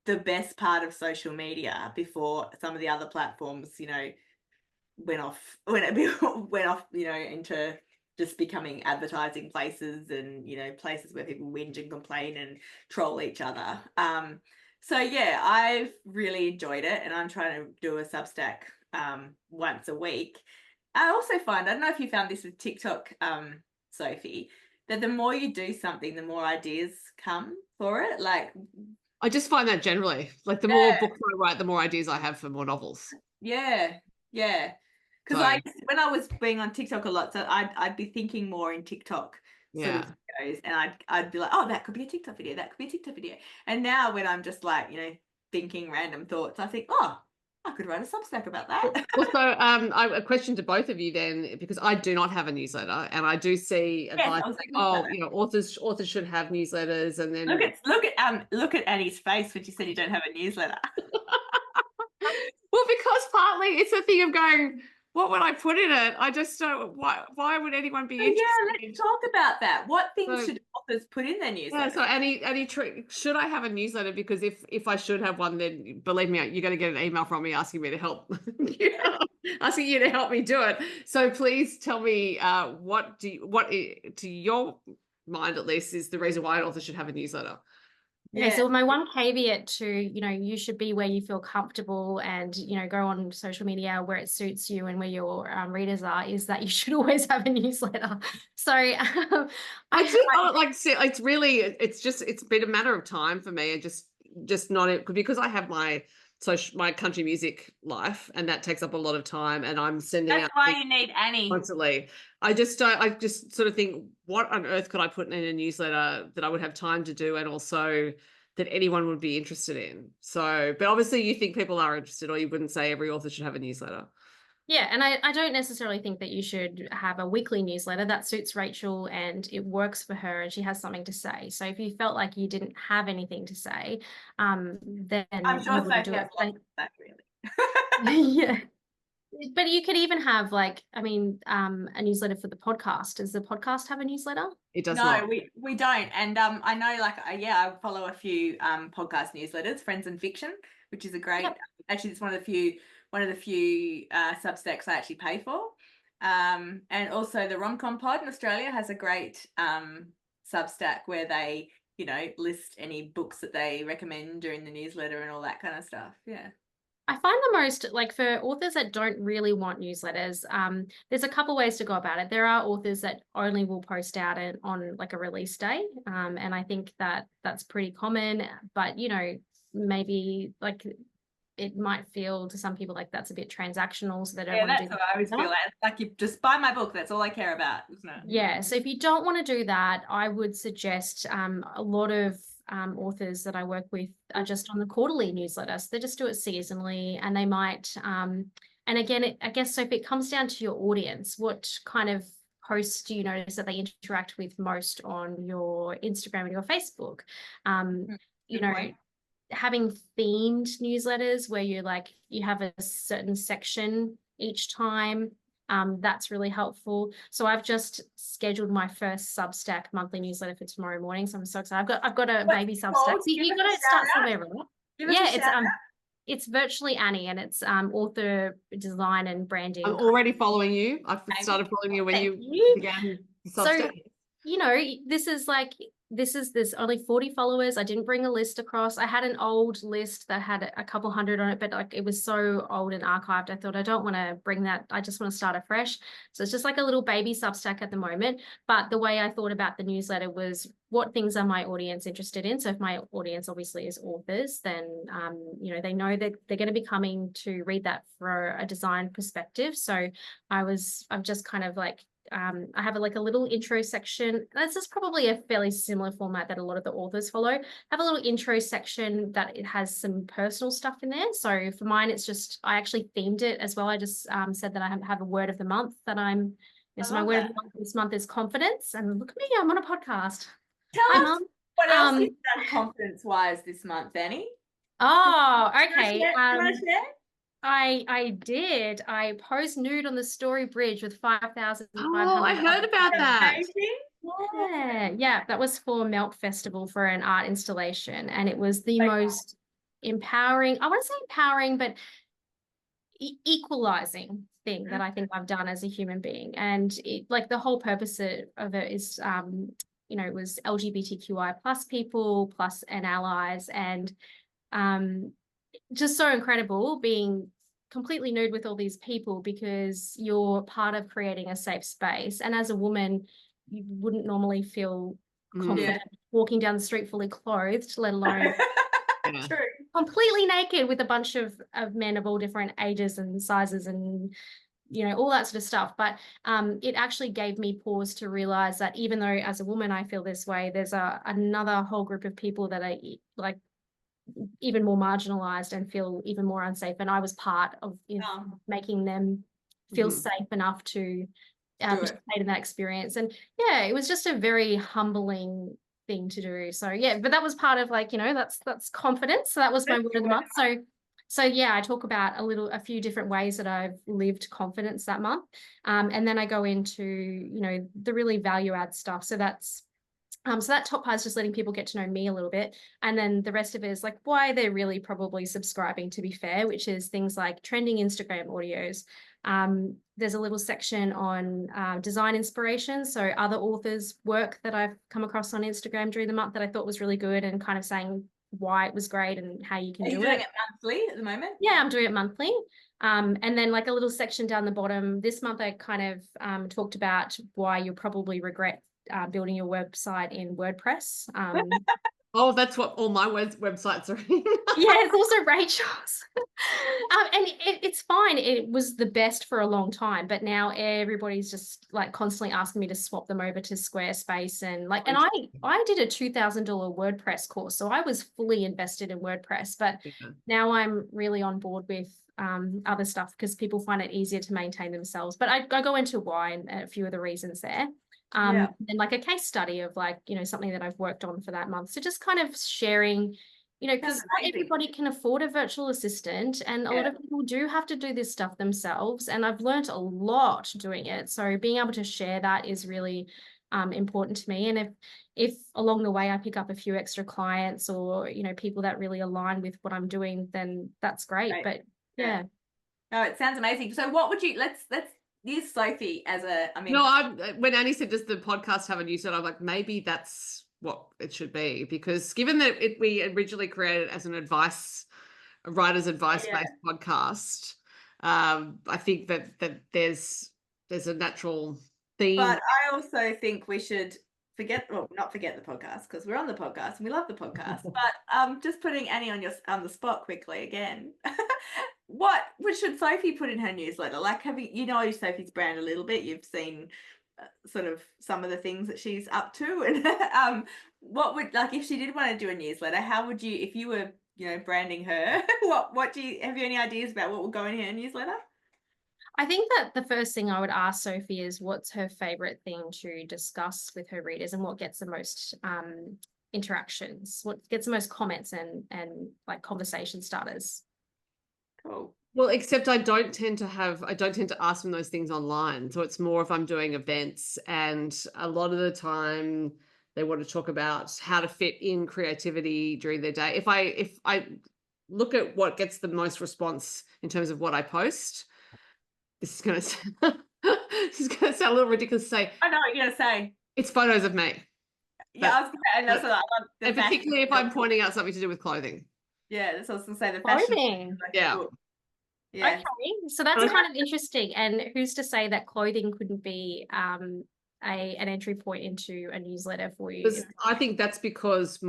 the best part of social media before some of the other platforms, you know, went off, you know, into just becoming advertising places, and, you know, places where people whinge and complain and troll each other. So yeah, I've really enjoyed it, and I'm trying to do a Substack once a week. I also find, I don't know if you found this with TikTok, Sophie, that the more you do something, the more ideas come for it. Like, I just find that generally, like, the more books I write, the more ideas I have for more novels. Yeah. Because when I was being on TikTok a lot, so I'd be thinking more in TikTok sort of videos, and I'd be like, oh, that could be a TikTok video, that could be a TikTok video. And now when I'm just like, you know, thinking random thoughts, I think, oh, I could write a Substack about that. Well, so I have a question to both of you then, because I do not have a newsletter, and I do see advice like, oh, you know, authors should have newsletters, and then look at Annie's face when she said you don't have a newsletter. Well, because partly it's a thing of going, what would I put in it? I just don't. Why would anyone be interested? Yeah, let's talk about that. What things should authors put in their newsletter? Yeah, so Annie, should I have a newsletter? Because if I should have one, then believe me, you're going to get an email from me asking me to help, asking you to help me do it. So please tell me, what to your mind at least is the reason why an author should have a newsletter? Okay, so my one caveat to, you should be where you feel comfortable and, go on social media where it suits you and where your readers are, is that you should always have a newsletter. So I do it's really, it's been a matter of time for me, and just not it, because I have my country music life, and that takes up a lot of time, and I'm sending That's why you need Annie constantly. I just sort of think, what on earth could I put in a newsletter that I would have time to do, and also that anyone would be interested in? So, but obviously you think people are interested, or you wouldn't say every author should have a newsletter. Yeah, and I don't necessarily think that you should have a weekly newsletter. That suits Rachel and it works for her, and she has something to say. So if you felt like you didn't have anything to say, then I'm sure you wouldn't do it. Really. Yeah. But you could even have a newsletter for the podcast. Does the podcast have a newsletter? It does not. No, we don't. And I know I follow a few podcast newsletters, Friends and Fiction, which is a great, actually it's one of the few Substacks I actually pay for. And also the Rom-Com Pod in Australia has a great Substack where they, list any books that they recommend during the newsletter and all that kind of stuff. Yeah. I find the most, for authors that don't really want newsletters, there's a couple ways to go about it. There are authors that only will post out on a release day. And I think that that's pretty common, but, maybe it might feel to some people like that's a bit transactional, so they don't want to do that. That's what I always feel like you just buy my book, that's all I care about, isn't it? Yeah, so if you don't want to do that, I would suggest a lot of authors that I work with are just on the quarterly newsletter. So they just do it seasonally, and they might and again, I guess, so if it comes down to your audience, what kind of posts do you notice that they interact with most on your Instagram and your Facebook? Having themed newsletters where you have a certain section each time, that's really helpful. So I've just scheduled my first Substack monthly newsletter for tomorrow morning, so I'm so excited. I've got a baby Substack. So you got to start somewhere, right? Yeah, it's Virtually Annie, and it's author design and branding. I'm already following you. I've started following you when you began Substack. So there's only 40 followers. I didn't bring a list across. I had an old list that had a couple hundred on it, but it was so old and archived. I thought, I don't want to bring that. I just want to start afresh. So it's just like a little baby Substack at the moment. But the way I thought about the newsletter was, what things are my audience interested in? So if my audience obviously is authors, then, they know that they're going to be coming to read that for a design perspective. So I've just kind of I have a little intro section. This is probably a fairly similar format that a lot of the authors follow. I have a little intro section that it has some personal stuff in there. So for mine, it's just, I actually themed it as well. I just said that I have a word of the month that so my word of the month this month is confidence. And look at me, I'm on a podcast. Tell us what else you've done confidence-wise this month, Annie. Oh, okay. Do you want to share? I did. I posed nude on the Story Bridge with 5,500. Oh, I heard about that. Yeah. That was for Melt Festival for an art installation, and it was the most empowering. I want to say empowering, but equalizing thing that I think I've done as a human being. And the whole purpose of it is, it was LGBTQI plus people and allies, and just so incredible being completely nude with all these people, because you're part of creating a safe space. And as a woman, you wouldn't normally feel confident walking down the street fully clothed, let alone completely naked with a bunch of men of all different ages and sizes and all that sort of stuff. But it actually gave me pause to realize that even though as a woman I feel this way, there's another whole group of people that are even more marginalized and feel even more unsafe, and I was part of making them feel safe enough to participate in that experience. And it was just a very humbling thing to do. So but that was part of that's confidence. So that was my word of the month. So I talk about a few different ways that I've lived confidence that month, and then I go into the really value add stuff. So that's so that top part is just letting people get to know me a little bit. And then the rest of it is why they're really probably subscribing, to be fair, which is things like trending Instagram audios, there's a little section on design inspiration. So other authors' work that I've come across on Instagram during the month that I thought was really good, and kind of saying why it was great and how you can do it. Are you doing it monthly at the moment? Yeah, I'm doing it monthly. And then like a little section down the bottom this month, I kind of talked about why you'll probably regret building your website in WordPress. Oh, that's what all my websites are in. Yeah, it's also Rachel's. And it's fine. It was the best for a long time, but now everybody's just like constantly asking me to swap them over to Squarespace, and like, and I did a $2,000 WordPress course, so I was fully invested in WordPress, but now I'm really on board with other stuff because people find it easier to maintain themselves. But I go into why and a few of the reasons there. And like a case study of like, you know, something that I've worked on for that month. So just kind of sharing, you know, because not everybody can afford a virtual assistant, and a lot of people do have to do this stuff themselves. And I've learned a lot doing it. So being able to share that is really important to me. And if along the way I pick up a few extra clients or, you know, people that really align with what I'm doing, then that's great. But yeah. No, it sounds amazing. So what would you, let's use Sophie as when Annie said, does the podcast have a newsletter? I'm like, maybe that's what it should be, because given that we originally created as a writer's advice-based podcast, I think that there's a natural theme. But I also think we should not forget the podcast, because we're on the podcast and we love the podcast. But just putting Annie on the spot quickly again. What should Sophie put in her newsletter? Like, you know Sophie's brand a little bit. You've seen sort of some of the things that she's up to, and what would, like, if she did want to do a newsletter, how would you, if you were, you know, branding her, what have you any ideas about what would go in her newsletter? I think that the first thing I would ask Sophie is what's her favorite thing to discuss with her readers, and what gets the most interactions, what gets the most comments and like conversation starters. Cool. Well, except I don't tend to ask them those things online. So it's more if I'm doing events, and a lot of the time they want to talk about how to fit in creativity during their day. If I look at what gets the most response in terms of what I post, this is going to sound a little ridiculous to say. I know what you're going to say. It's photos of me. Yeah, I was going to say, and that's what I love. And particularly if I'm pointing out something to do with clothing. Yeah, that's what I was going to say. The fashion. Yeah. Yeah. Okay, so that's kind of interesting. And who's to say that clothing couldn't be an entry point into a newsletter for you? I think that's because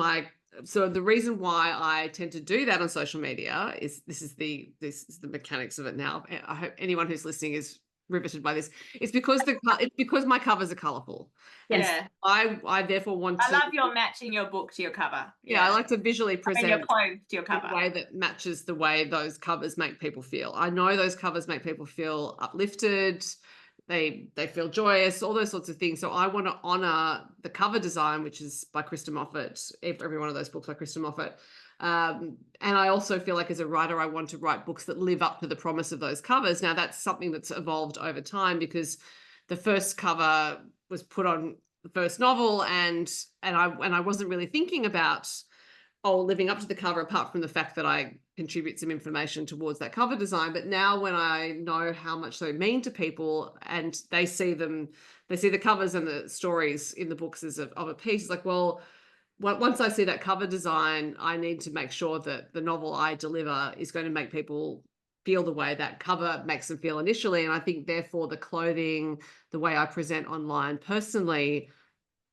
so the reason why I tend to do that on social media is this is the mechanics of it now. I hope anyone who's listening is riveted by this. It's because my covers are colourful. Yeah. I therefore want to. I love your matching your book to your cover. Yeah, I like to visually present your clothes to your cover in a way that matches the way those covers make people feel. I know those covers make people feel uplifted. They feel joyous, all those sorts of things. So I want to honor the cover design, which is by Krista Moffat, every one of those books by Krista Moffat. And I also feel like as a writer, I want to write books that live up to the promise of those covers. Now, that's something that's evolved over time, because the first cover was put on the first novel, and I wasn't really thinking about living up to the cover, apart from the fact that I contribute some information towards that cover design. But now when I know how much they mean to people, and they see the covers and the stories in the books as of a piece, it's like, well, once I see that cover design, I need to make sure that the novel I deliver is going to make people feel the way that cover makes them feel initially. And I think therefore the clothing, the way I present online personally,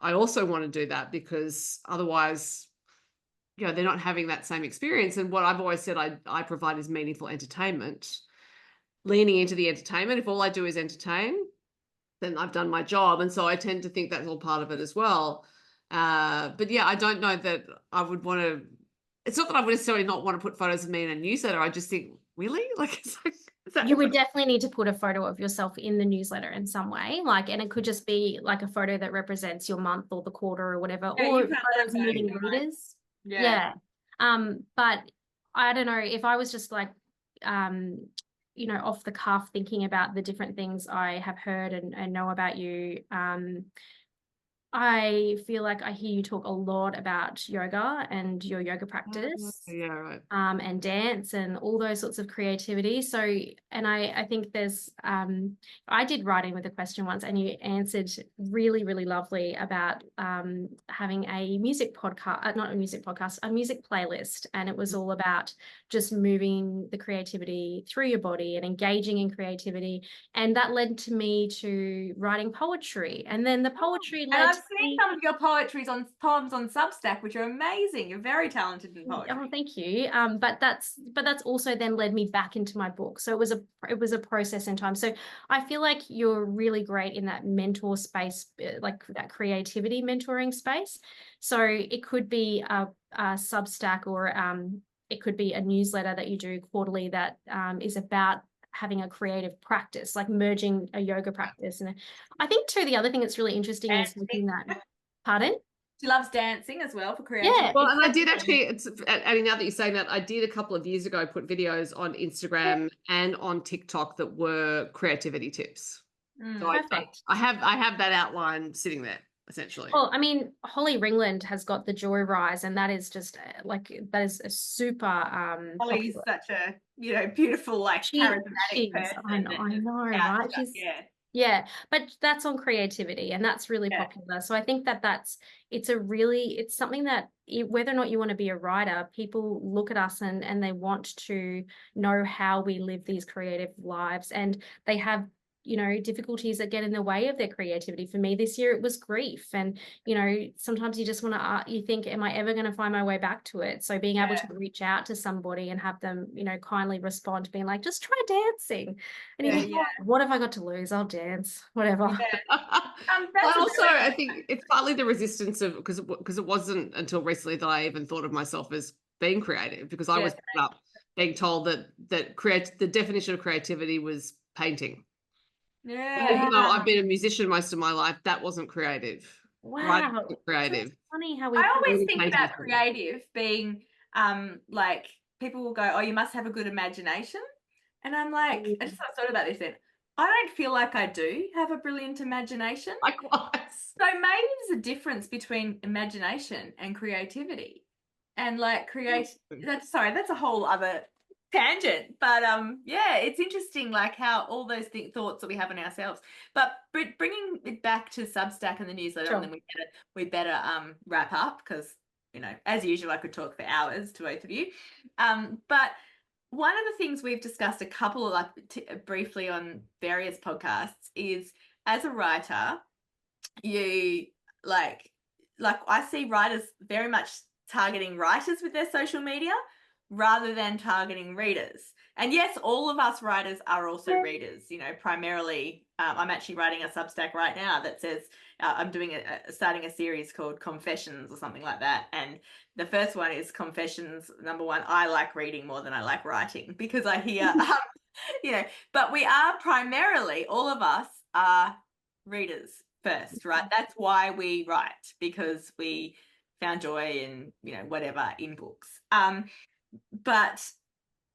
I also want to do that, because otherwise, you know, they're not having that same experience. And what I've always said I provide is meaningful entertainment. Leaning into the entertainment, if all I do is entertain, then I've done my job. And so I tend to think that's all part of it as well. But yeah, I don't know that I would want to, it's not that I would necessarily not want to put photos of me in a newsletter. I just think, really? Like, it's like, you would definitely need to put a photo of yourself in the newsletter in some way, like, and it could just be like a photo that represents your month or the quarter or whatever, or photos meeting readers. Yeah. But I don't know, if I was just like, you know, off the cuff thinking about the different things I have heard and know about you, I feel like I hear you talk a lot about yoga and your yoga practice. Yeah, right. And dance and all those sorts of creativity. So, and I think there's, I did writing with a question once, and you answered really, really lovely about having a music podcast, not a music podcast, a music playlist. And it was all about just moving the creativity through your body and engaging in creativity. And that led to me to writing poetry. And then the poetry And led I've to seen me. some of your poems on Substack, which are amazing. You're very talented in poetry. Oh, thank you. But that's also then led me back into my book. So it was a process in time. So I feel like you're really great in that mentor space, like that creativity mentoring space. So it could be a Substack, or it could be a newsletter that you do quarterly that is about having a creative practice, like merging a yoga practice. And I think too, the other thing that's really interesting is looking that. Pardon? She loves dancing as well for creativity. Yeah. Well, and I did actually, Annie, now that you're saying that, I did a couple of years ago put videos on Instagram and on TikTok that were creativity tips. So Perfect. I have that outline sitting there, essentially. Well, I mean, Holly Ringland has got the Joy Rise, and that is just like, that is a super Holly's popular. such a, beautiful, like, charismatic person. I know, right? Yeah, but that's on creativity, and that's really popular. So I think it's something that whether or not you want to be a writer, people look at us and they want to know how we live these creative lives, and they have difficulties that get in the way of their creativity. For me this year, it was grief. And, sometimes you just want to, you think, am I ever going to find my way back to it? So being able to reach out to somebody and have them, kindly respond, being like, just try dancing. And you think, what have I got to lose? I'll dance, whatever. But also, I think it's partly the resistance of, because it wasn't until recently that I even thought of myself as being creative, because I was brought up being told that the definition of creativity was painting. Yeah. Even though I've been a musician most of my life, that wasn't creative. Wow. Creative. It's funny how we I always think about creative being like, people will go, oh, you must have a good imagination. And I'm like, I just thought about this then. I don't feel like I do have a brilliant imagination. Likewise. So maybe there's a difference between imagination and creativity. And like that's a whole other tangent, but yeah, it's interesting, like how all those thoughts that we have in ourselves. But bringing it back to Substack and the newsletter, and then we better wrap up, because as usual I could talk for hours to both of you. But one of the things we've discussed a couple of briefly on various podcasts is, as a writer, you like I see writers very much targeting writers with their social media rather than targeting readers. And yes, all of us writers are also readers. Primarily, I'm actually writing a Substack right now that says I'm doing starting a series called Confessions or something like that. And the first one is Confessions. Number one, I like reading more than I like writing, because I hear, but we are primarily, all of us are readers first, right? That's why we write, because we found joy in, whatever, in books. But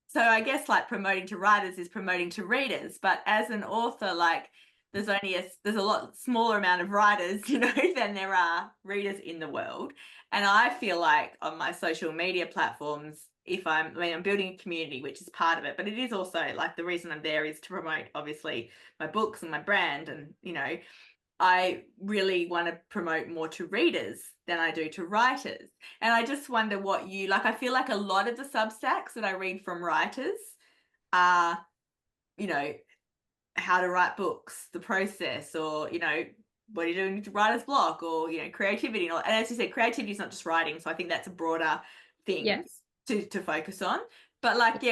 so I guess like promoting to writers is promoting to readers. But as an author, like there's a lot smaller amount of writers, than there are readers in the world. And I feel like on my social media platforms, I'm building a community, which is part of it, but it is also like the reason I'm there is to promote, obviously, my books and my brand. And, I really want to promote more to readers than I do to writers. And I just wonder what you like. I feel like a lot of the Substacks that I read from writers are, how to write books, the process, or, what are you doing to writer's block, or, creativity. And as you said, creativity is not just writing. So I think that's a broader thing to focus on. But like,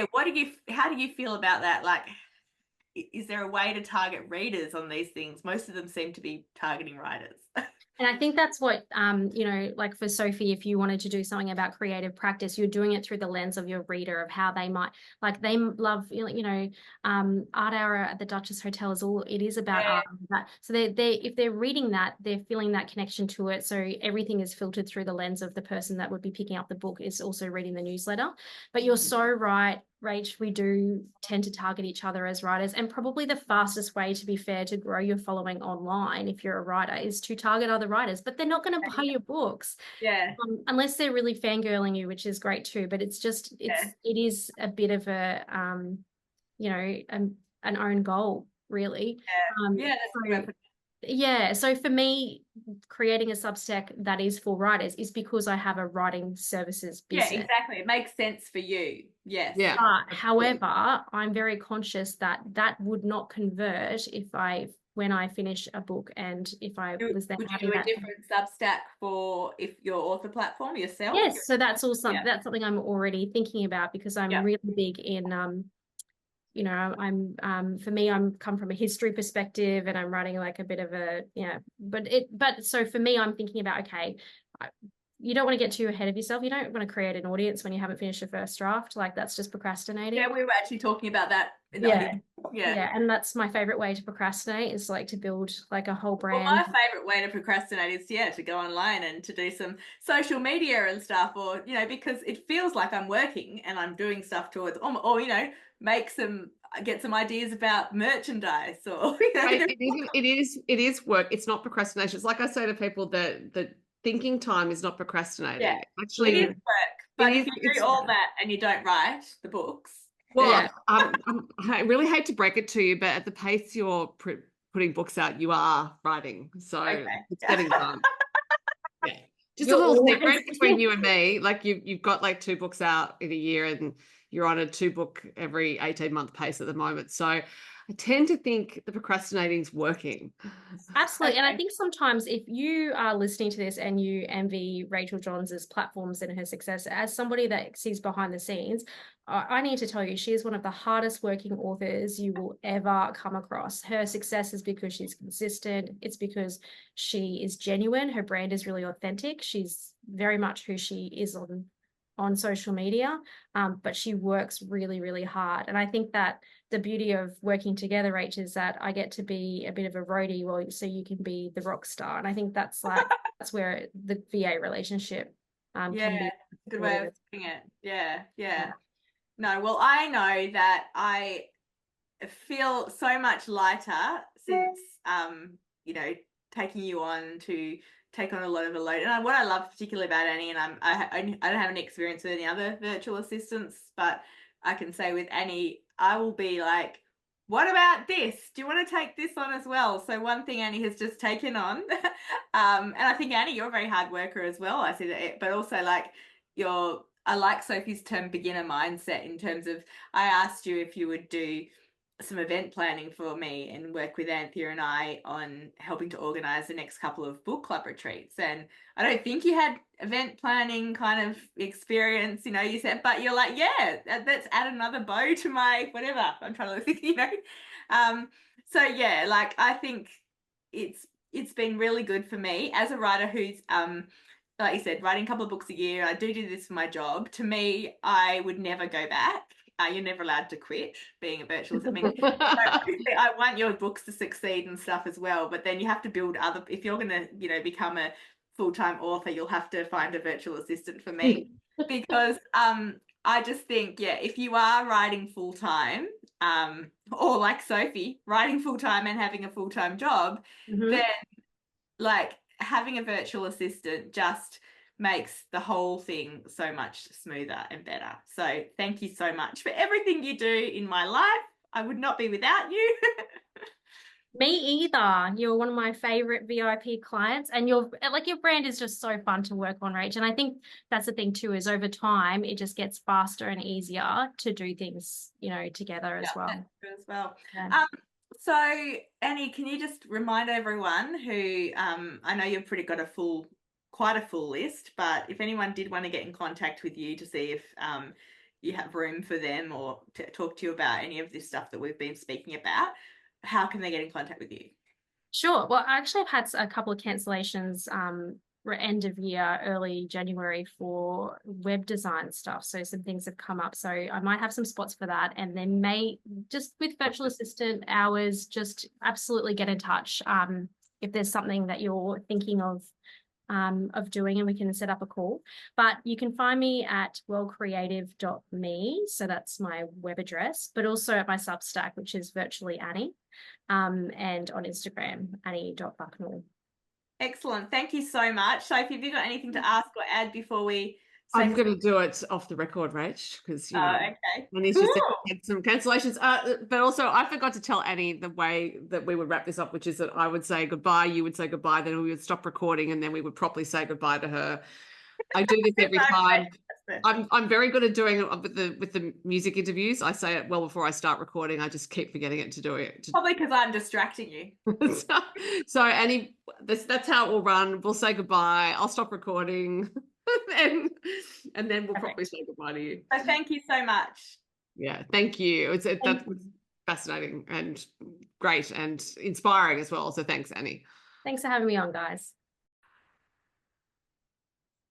how do you feel about that? Like, is there a way to target readers on these things? Most of them seem to be targeting writers. And I think that's what, like for Sophie, if you wanted to do something about creative practice, you're doing it through the lens of your reader, of how they might, like they love, Art Hour at the Duchess Hotel it is about art. That. So if they're reading that, they're feeling that connection to it. So everything is filtered through the lens of the person that would be picking up the book is also reading the newsletter. But you're so right, Rach, we do tend to target each other as writers, and probably the fastest way, to be fair, to grow your following online, if you're a writer, is to target other writers, but they're not going to buy your books. Yeah. Unless they're really fangirling you, which is great too. But it's just, it is a bit of a, you know, an own goal, really. Yeah. So for me, creating a Substack that is for writers is because I have a writing services business. Yeah, exactly. It makes sense for you. Yes. Yeah. However, I'm very conscious that would not convert when I finish a book, and if I was then would you having do a different Substack for if your author platform yourself? Yes, so that's also that's something I'm already thinking about, because I'm really big in you know, I'm for me, I'm come from a history perspective, and I'm writing like a bit of a, but so for me, I'm thinking about, okay, you don't want to get too ahead of yourself. You don't want to create an audience when you haven't finished your first draft. Like, that's just procrastinating. Yeah, we were actually talking about that. Yeah, and that's my favorite way to procrastinate, is like to build like a whole brand. Well, my favorite way to procrastinate is to go online and to do some social media and stuff, or because it feels like I'm working and I'm doing stuff towards, or get some ideas about merchandise, or it is work. It's not procrastination. It's like I say to people that thinking time is not procrastinating. Yeah, actually, it is work. But if you do all that and you don't write the books, well, I really hate to break it to you, but at the pace you're putting books out, you are writing. So it's getting done. Yeah. Just a little secret between you and me. Like you've got like 2 books out in a year, and you're on a 2-book every 18-month pace at the moment. So I tend to think the procrastinating is working. Absolutely. And I think sometimes if you are listening to this and you envy Rachel Johns' platforms and her success, as somebody that sees behind the scenes, I need to tell you, she is one of the hardest working authors you will ever come across. Her success is because she's consistent. It's because she is genuine. Her brand is really authentic. She's very much who she is on social media, but she works really, really hard. And I think that the beauty of working together, Rach, is that I get to be a bit of a roadie so you can be the rock star. And I think that's where the VA relationship can be. Good way of putting it. Yeah. No, well, I know that I feel so much lighter since taking you on to take on a lot of a load. And what I love particularly about Annie, and I don't have any experience with any other virtual assistants, but I can say with Annie, I will be like, what about this? Do you want to take this on as well? So one thing Annie has just taken on, and I think, Annie, you're a very hard worker as well. I see that, but also like I like Sophie's term beginner mindset, in terms of, I asked you if you would do some event planning for me and work with Anthea and I on helping to organize the next couple of book club retreats. And I don't think you had event planning kind of experience, you said, but you're like, yeah, let's add another bow to my whatever I'm trying to think, so yeah, like, I think it's been really good for me as a writer who's like you said, writing a couple of books a year. I do this for my job. To me, I would never go back. You're never allowed to quit being a virtualist. I mean, I want your books to succeed and stuff as well, but then you have to build if you're going to, become a full-time author, you'll have to find a virtual assistant for me, because I just think, if you are writing full-time, or like Sophie, writing full-time and having a full-time job, then like having a virtual assistant just makes the whole thing so much smoother and better. So thank you so much for everything you do in my life. I would not be without you. Me either. You're one of my favorite VIP clients, and your brand is just so fun to work on, Rach. And I think that's the thing too, is over time it just gets faster and easier to do things, together as well. That's good as well. Yeah. So Annie, can you just remind everyone who, I know you've got quite a full list, but if anyone did want to get in contact with you to see if you have room for them, or to talk to you about any of this stuff that we've been speaking about, how can they get in contact with you? Sure. Well, actually, I've had a couple of cancellations end of year, early January, for web design stuff. So some things have come up. So I might have some spots for that. And then just with virtual assistant hours, just absolutely get in touch if there's something that you're thinking of doing, and we can set up a call. But you can find me at wellcreative.me, so that's my web address, but also at my Substack, which is virtually Annie, and on Instagram, Annie.Bucknall. Excellent. Thank you so much. So if you've got anything to ask or add before we I'm going to do it off the record, Rach, because, you know, okay. Annie's just had some cancellations. But also, I forgot to tell Annie the way that we would wrap this up, which is that I would say goodbye, you would say goodbye, then we would stop recording, and then we would properly say goodbye to her. I do this every time. I'm very good at doing it with the music interviews. I say it well before I start recording. I just keep forgetting to do it. Probably because I'm distracting you. So Annie, that's how it will run. We'll say goodbye. I'll stop recording. and then we'll probably say goodbye to you. So thank you so much. Yeah, thank you. That was fascinating and great and inspiring as well. So thanks, Annie. Thanks for having me on, guys.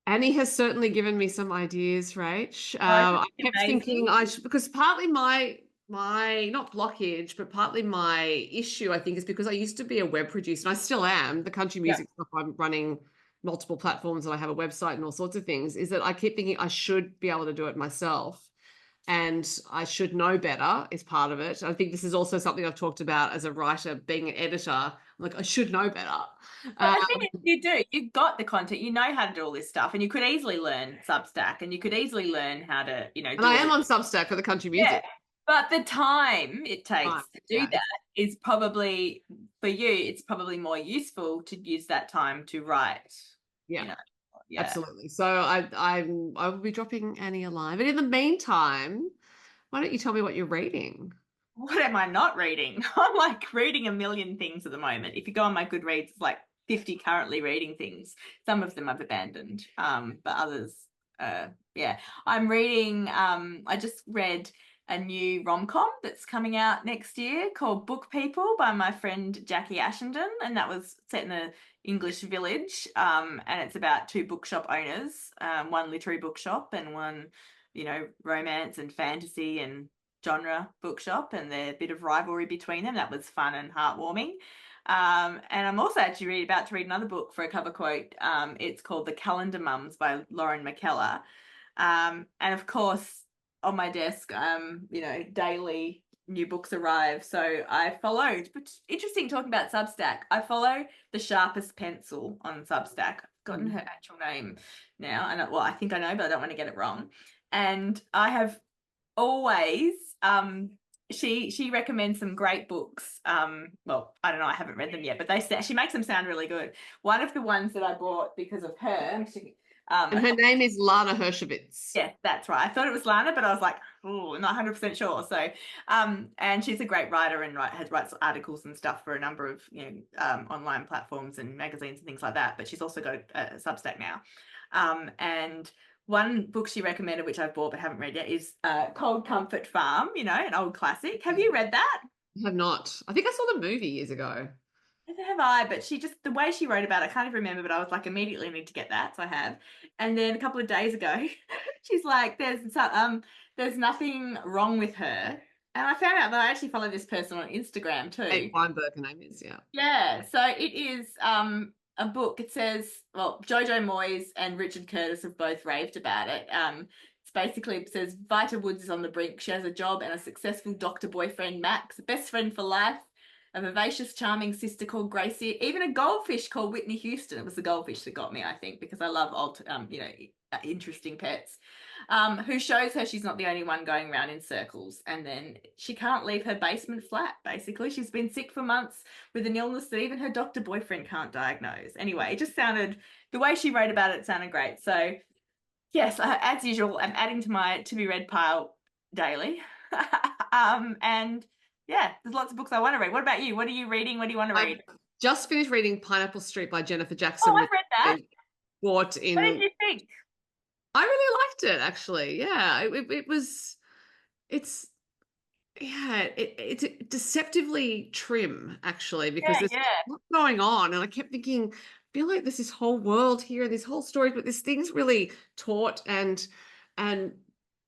Annie has certainly given me some ideas, Rach. I kept thinking because partly my not blockage, but partly my issue, I think, is because I used to be a web producer, and I still am. The country music stuff, I'm running multiple platforms, and I have a website and all sorts of things, is that I keep thinking I should be able to do it myself, and I should know better is part of it. I think this is also something I've talked about as a writer, being an editor. I'm like, I should know better. Well, the thing is, you do. You've got the content. You know how to do all this stuff, and you could easily learn Substack, and you could easily learn how to, you know. And I am on Substack for the country music. Yeah, but the time it takes to do that is probably, for you, it's probably more useful to use that time to write. Yeah. You know? Yeah. Absolutely. So I will be dropping Annie a line. But in the meantime, why don't you tell me what you're reading? What am I not reading? I'm like reading a million things at the moment. If you go on my Goodreads, it's like 50 currently reading things. Some of them I've abandoned, but others, I'm reading, I just read a new rom-com that's coming out next year called Book People by my friend Jackie Ashenden, and that was set in a English village, and it's about two bookshop owners, one literary bookshop and one, you know, romance and fantasy and genre bookshop, and the bit of rivalry between them. That was fun and heartwarming. And I'm also actually about to read another book for a cover quote. It's called The Calendar Mums by Lauren McKellar. And of course, on my desk, you know, daily new books arrive. So I followed, but interesting talking about Substack. I follow The Sharpest Pencil on Substack. I've forgotten her actual name now. And I think I know, but I don't want to get it wrong. And I have always, she recommends some great books. Well, I don't know, I haven't read them yet, but she makes them sound really good. One of the ones that I bought because of her, and her name is Lana Hershowitz. Yeah, that's right. I thought it was Lana, but I was like, oh, not 100% sure. So, and she's a great writer and writes articles and stuff for a number of, you know, online platforms and magazines and things like that. But she's also got a Substack now. And one book she recommended, which I've bought but haven't read yet, is Cold Comfort Farm, you know, an old classic. Have you read that? I have not. I think I saw the movie years ago. Neither have I, but the way she wrote about it, I can't even remember, but I was like, immediately need to get that, so I have. And then a couple of days ago, she's like, there's nothing wrong with her. And I found out that I actually follow this person on Instagram too. Kate Weinberg, her name is, yeah. Yeah, so it is a book. It says, well, Jojo Moyes and Richard Curtis have both raved about it. It's basically, it says, Vita Woods is on the brink. She has a job and a successful doctor boyfriend, Max, a best friend for life, a vivacious, charming sister called Gracie, even a goldfish called Whitney Houston. It was the goldfish that got me, I think, because I love old, you know, interesting pets, who shows her she's not the only one going around in circles. And then she can't leave her basement flat, basically. She's been sick for months with an illness that even her doctor boyfriend can't diagnose. Anyway, it just sounded, the way she wrote about it sounded great. So, yes, as usual, I'm adding to my to-be-read pile daily. And yeah, there's lots of books I want to read. What about you? What are you reading? What do you want to read? I've just finished reading Pineapple Street by Jennifer Jackson. Oh, I've read that. What did you think? I really liked it, actually. Yeah, it's deceptively trim, actually, because there's a lot going on. And I kept thinking, I feel like there's this whole world here, this whole story, but this thing's really taut and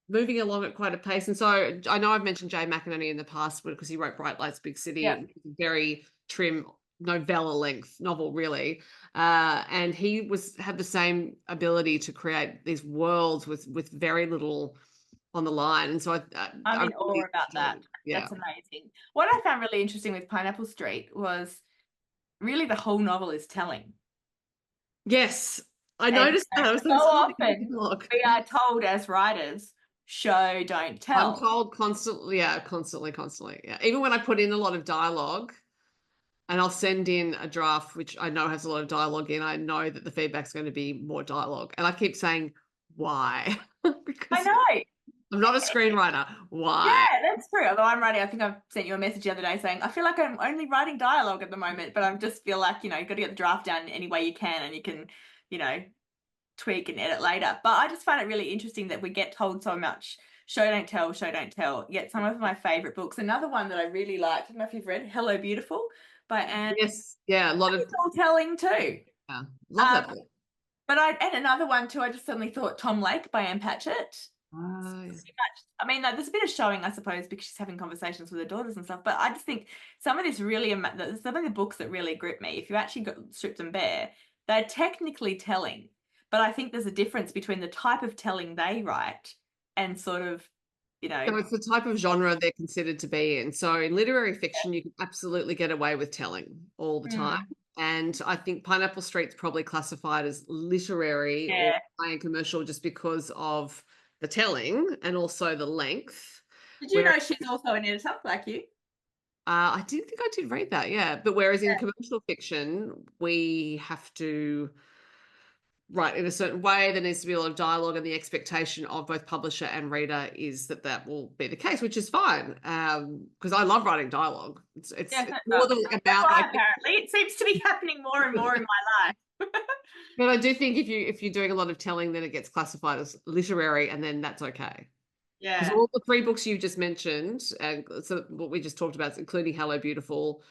moving along at quite a pace. And so I know I've mentioned Jay McInerney in the past because he wrote Bright Lights, Big City, very trim novella length novel, really. And he had the same ability to create these worlds with very little on the line. And so I'm in awe about that. Yeah. That's amazing. What I found really interesting with Pineapple Street was really the whole novel is telling. Yes, I And noticed that. I was so like, often we are told as writers, show, don't tell. I'm told constantly, constantly. Yeah. Even when I put in a lot of dialogue and I'll send in a draft, which I know has a lot of dialogue in, I know that the feedback's going to be more dialogue. And I keep saying, why? Because I know. I'm not a screenwriter. Why? Yeah, that's true. Although I'm writing, I think I've sent you a message the other day saying, I feel like I'm only writing dialogue at the moment, but I just feel like, you've got to get the draft down any way you can, and you can, tweak and edit later. But I just find it really interesting that we get told so much, show, don't tell, show, don't tell. Yet some of my favorite books, another one that I really liked, I don't know if you've read Hello Beautiful by Anne. Yes. Yeah. A lot of all telling too. Yeah. Love that book. But and another one too, I just suddenly thought Tom Lake by Anne Patchett. Yeah. I mean, there's a bit of showing, I suppose, because she's having conversations with her daughters and stuff. But I just think some of this really, some of the books that really grip me, if you actually strip them bare, they're technically telling. But I think there's a difference between the type of telling they write and sort of, So it's the type of genre they're considered to be in. So in literary fiction, you can absolutely get away with telling all the time. And I think Pineapple Street's probably classified as literary or high-end commercial just because of the telling and also the length. Did you know she's also an editor like you? I did think I did read that, yeah. But whereas in commercial fiction, we have to write in a certain way. There needs to be a lot of dialogue, and the expectation of both publisher and reader is that that will be the case, which is fine. Because I love writing dialogue. It's more than about. Apparently, it seems to be happening more and more in my life. But I do think if you're doing a lot of telling, then it gets classified as literary, and then that's okay. Yeah. Because all the 3 books you just mentioned, and so what we just talked about, including Hello Beautiful,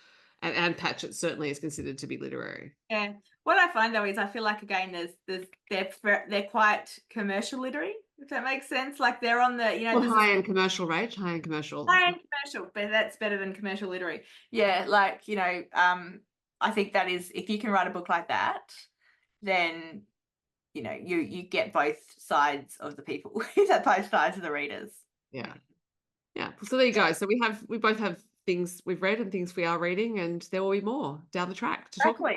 and Anne Patchett certainly is considered to be literary. Yeah. What I find though is I feel like again they're quite commercial literary, if that makes sense. Like they're on the high-end commercial, Rach. High-end commercial. High-end commercial, but that's better than commercial literary. Yeah, like I think that is, if you can write a book like that, then you get both sides of the people, both sides of the readers. Yeah. So there you go. So we both have things we've read and things we are reading, and there will be more down the track to talk about.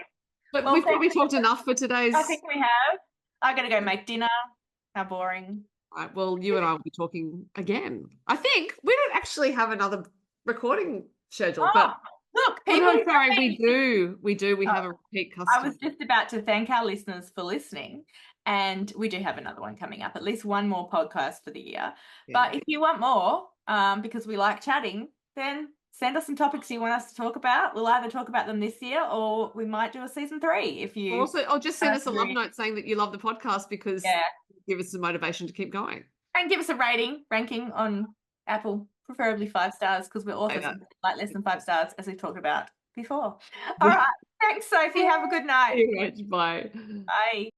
But we've probably talked enough for today's. I think we have. I'm going to go make dinner. How boring. Right, well, you and I will be talking again. I think we don't actually have another recording schedule, but look, people. Sorry, we do. We have a repeat customer. I was just about to thank our listeners for listening, and we do have another one coming up. At least one more podcast for the year. Yeah. But if you want more, because we like chatting, then send us some topics you want us to talk about. We'll either talk about them this year, or we might do a season 3. If you also, I'll just send us a love note saying that you love the podcast, because give us some motivation to keep going, and give us a ranking on Apple, preferably 5 stars, because we're authors like less than 5 stars, as we've talked about before. All right, thanks, Sophie. Have a good night. Bye. Bye.